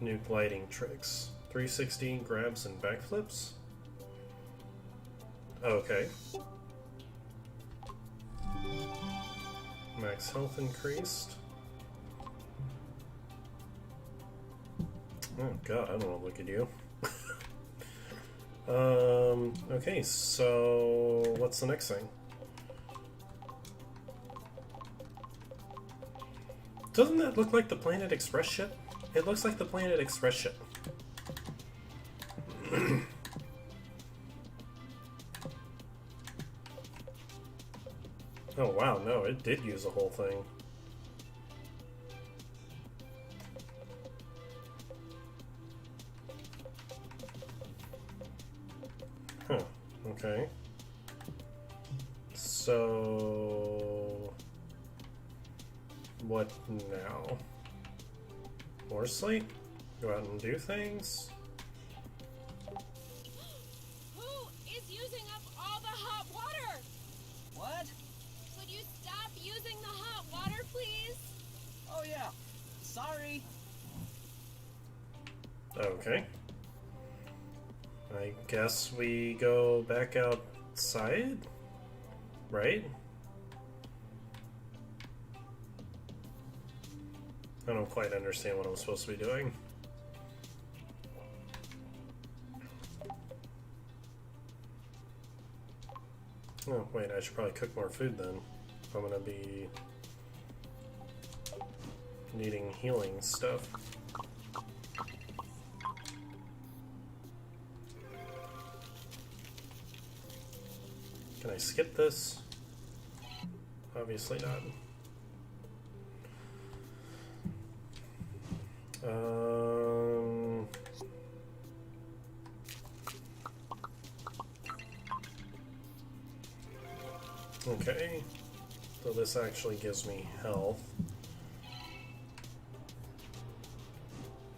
New gliding tricks. 360 grabs and backflips? Okay. Max health increased. Oh god, I don't want to look at you. Okay, so what's the next thing? Doesn't that look like the Planet Express ship? It looks like the Planet Express ship. Oh wow, no, it did use the whole thing. Huh, okay. So... what now? More sleep? Go out and do things? Who is using up all the hot water? What? Could you stop using the hot water, please? Oh yeah, sorry. Okay. I guess we go back outside? Right? I don't quite understand what I'm supposed to be doing. Oh, wait, I should probably cook more food then. I'm gonna be needing healing stuff. Can I skip this? Obviously not. Okay, so this actually gives me health.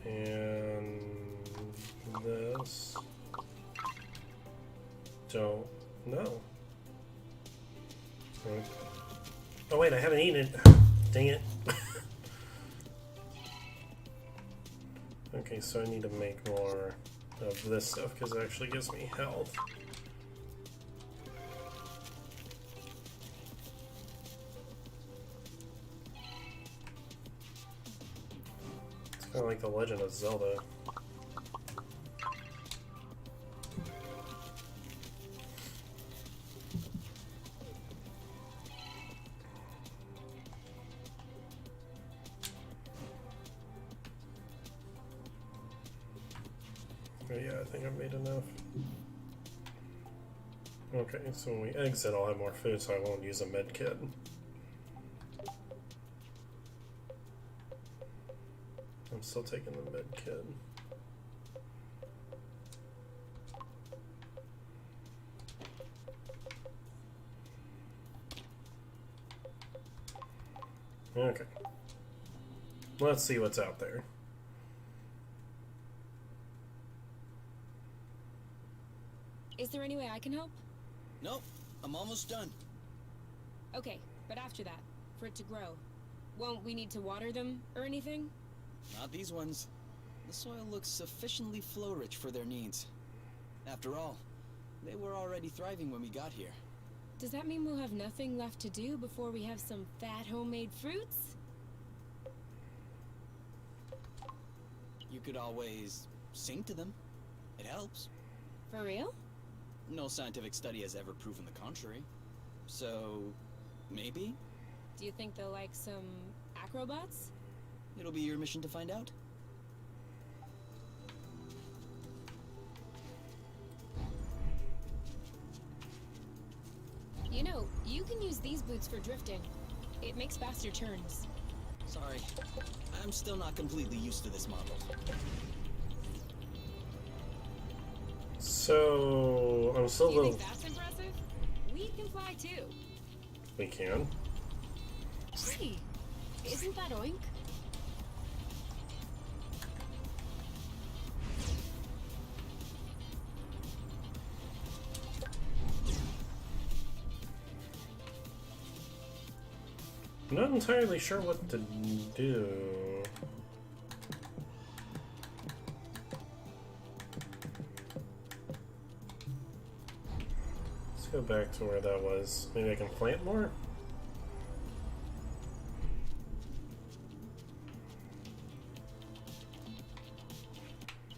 And this... don't know. Oh wait, I haven't eaten it. Dang it. Okay, so I need to make more of this stuff because it actually gives me health. It's kind of like The Legend of Zelda. Oh yeah, I think I've made enough. Okay, so when we exit, I'll have more food, so I won't use a med kit. I'm still taking the med kit. Okay. Let's see what's out there. Is there any way I can help? Nope, I'm almost done. Okay, but after that, for it to grow, won't we need to water them or anything? Not these ones. The soil looks sufficiently flow-rich for their needs. After all, they were already thriving when we got here. Does that mean we'll have nothing left to do before we have some fat homemade fruits? You could always sing to them. It helps. For real? No scientific study has ever proven the contrary. So, maybe? Do you think they'll like some acrobats? It'll be your mission to find out. can use these boots for drifting. It makes faster turns. Sorry, I'm still not completely used to this model. So I'm still a You little. think that's impressive? We can fly too. We can. Hey, isn't that Oink? I'm not entirely sure what to do. Let's go back to where that was. Maybe I can plant more?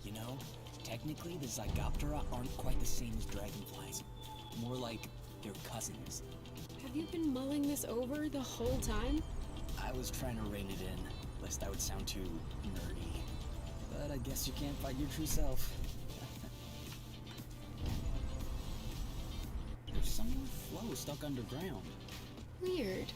You know, technically the Zygoptera aren't quite the same as dragonflies. More like their cousins. Have you been mulling this over the whole time? I was trying to rein it in, lest I would sound too nerdy. But I guess you can't fight your true self. There's some flow stuck underground. Weird.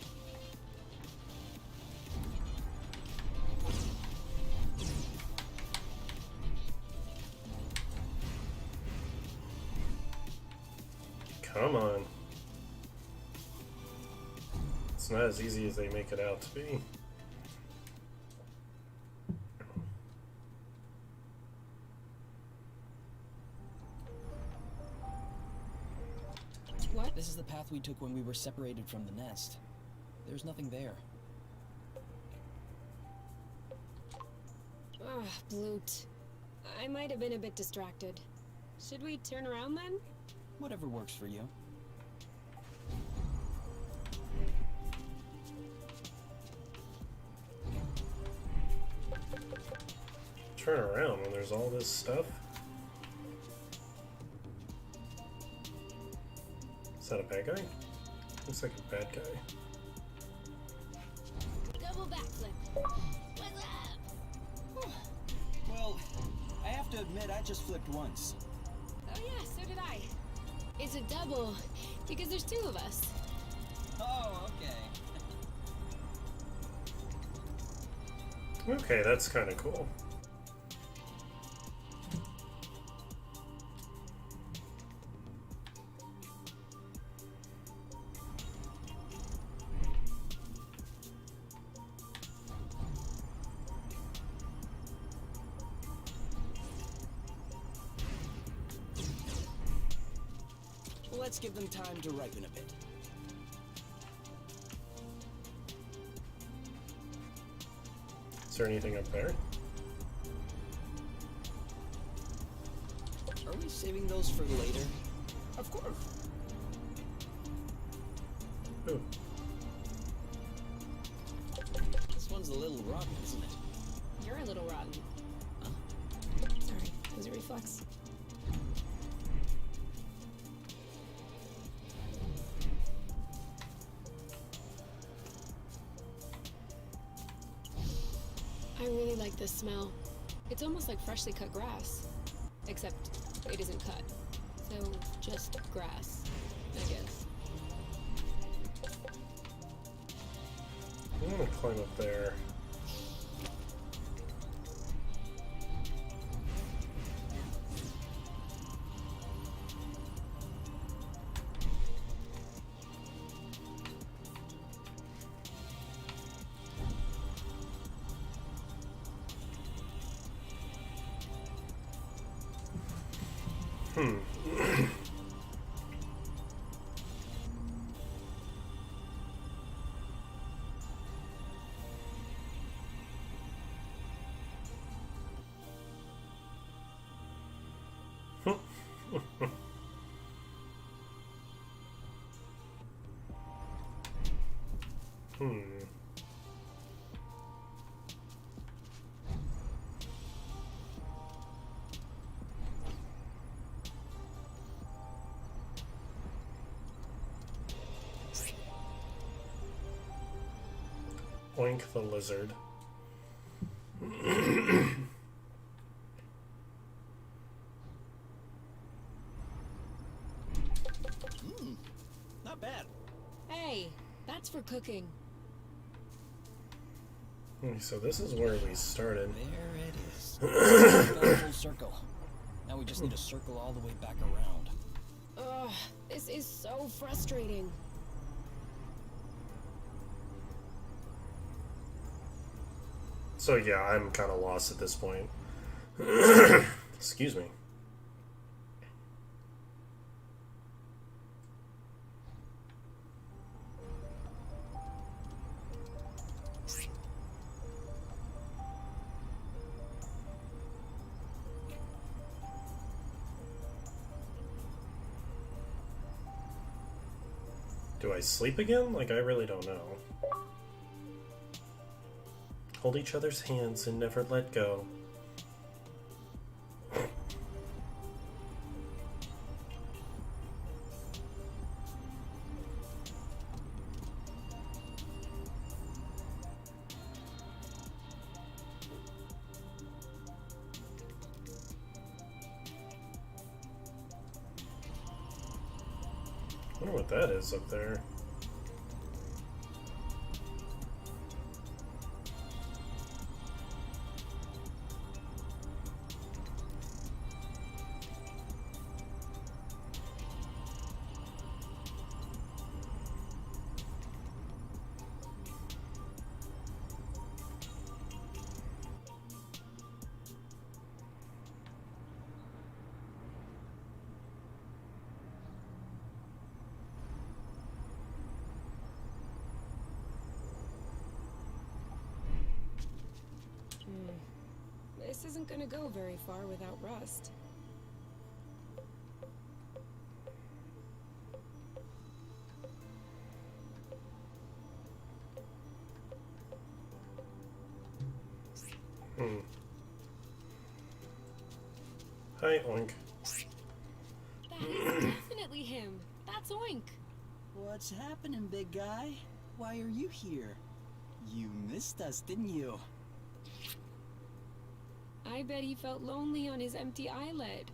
Come on. It's not as easy as they make it out to be. What? This is the path we took when we were separated from the nest. There's nothing there. Ugh, Bloot. I might have been a bit distracted. Should we turn around then? Whatever works for you. Turn around when there's all this stuff. Is that a bad guy? Looks like a bad guy. Double backflip. What's up? Well, I have to admit I just flipped once. Oh yeah, so did I. It's a double, because there's two of us. Oh, okay. Okay, that's kind of cool. Let's give them time to ripen a bit. Is there anything up there? Are we saving those for later? Of course. Ooh. This one's a little rotten, isn't it? You're a little rotten. Huh? Sorry, it was a reflex. I really like this smell. It's almost like freshly cut grass. Except it isn't cut. So, just grass, I guess. I'm gonna climb up there. Oink the lizard. Not bad. Hey, that's for cooking. So this is where we started. There it is. We've got a full circle. Now we just need to circle all the way back around. Ugh, this is so frustrating. So yeah, I'm kind of lost at this point. Excuse me. Do I sleep again? Like, I really don't know. Hold each other's hands and never let go. I wonder what that is up there. This isn't gonna go very far without Rust. Hi, Oink. That is definitely him. That's Oink. What's happening, big guy? Why are you here? You missed us, didn't you? I bet he felt lonely on his empty islet.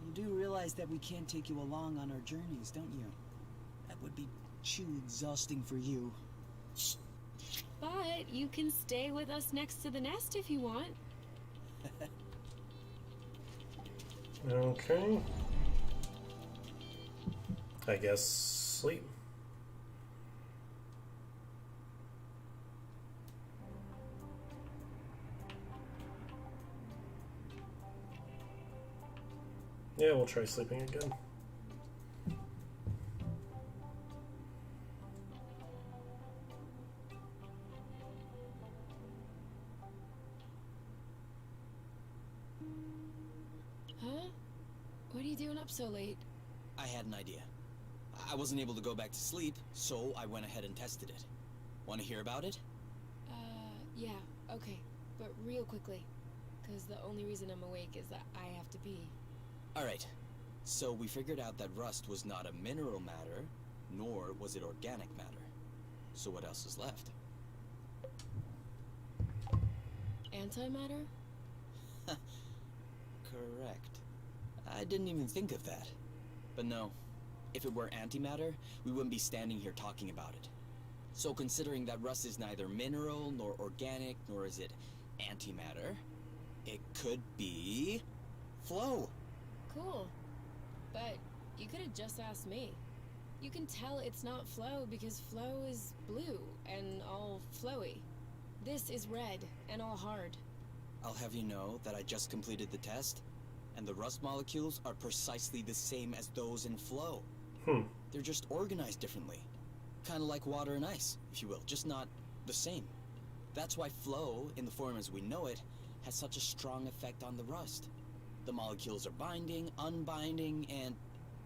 You do realize that we can't take you along on our journeys, don't you? That would be too exhausting for you. But you can stay with us next to the nest if you want. Okay. I guess sleep. Yeah, we'll try sleeping again. Huh? What are you doing up so late? I had an idea. I wasn't able to go back to sleep, so I went ahead and tested it. Want to hear about it? Yeah, okay. But real quickly. Because the only reason I'm awake is that I have to pee. Alright. So we figured out that rust was not a mineral matter, nor was it organic matter. So what else is left? Antimatter? Correct. I didn't even think of that. But no, if it were antimatter, we wouldn't be standing here talking about it. So considering that rust is neither mineral, nor organic, nor is it antimatter, it could be flow. Cool. But you could have just asked me. You can tell it's not flow because flow is blue and all flowy. This is red and all hard. I'll have you know that I just completed the test, and the rust molecules are precisely the same as those in flow. They're just organized differently. Kind of like water and ice, if you will, just not the same. That's why flow, in the form as we know it, has such a strong effect on the rust. The molecules are binding, unbinding, and...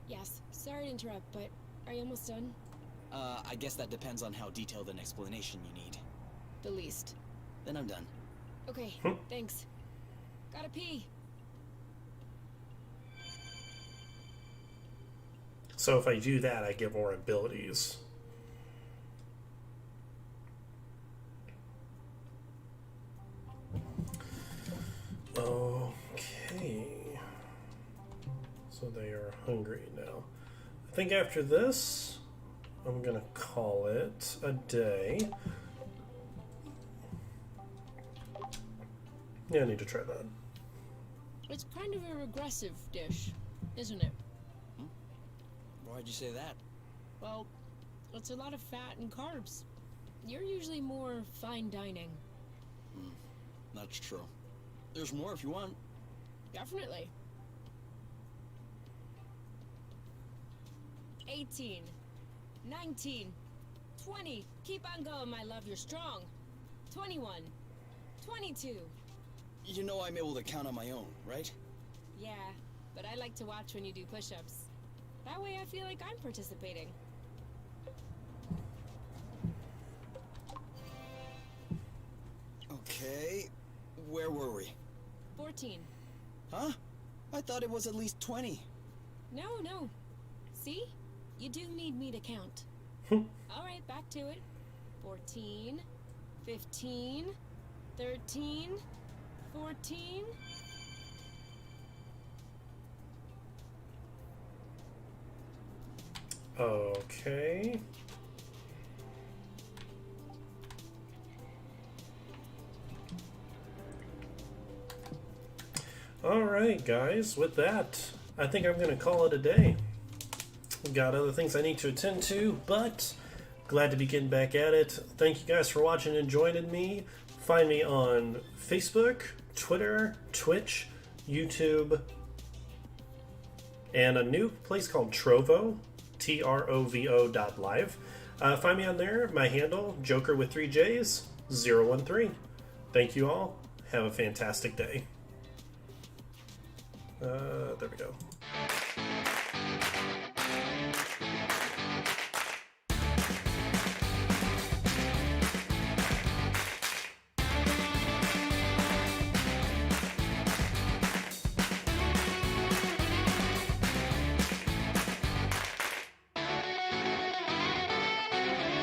Yes, sorry to interrupt, but are you almost done? I guess that depends on how detailed an explanation you need. The least. Then I'm done. Okay, thanks. Gotta pee. So if I do that, I get more abilities. Okay. So they are hungry now. I think after this, I'm gonna call it a day. Yeah, I need to try that. It's kind of a regressive dish, isn't it? Why'd you say that? Well, it's a lot of fat and carbs. You're usually more fine dining. That's true. There's more if you want. Definitely. 18, 19, 20. Keep on going, my love. You're strong. 21, 22. You know I'm able to count on my own, right? Yeah, but I like to watch when you do push-ups. That way I feel like I'm participating. Okay, where were we? 14. Huh? I thought it was at least 20. No. See? You do need me to count. All right, back to it. 14, 15, 13, 14. Okay. Alright, guys, with that, I think I'm going to call it a day. Got other things I need to attend to, but glad to be getting back at it. Thank you guys for watching and joining me. Find me on Facebook, Twitter, Twitch, YouTube, and a new place called Trovo, TROVO.live. Find me on there. My handle, Joker with 3 J's, 013. Thank you all. Have a fantastic day. There we go.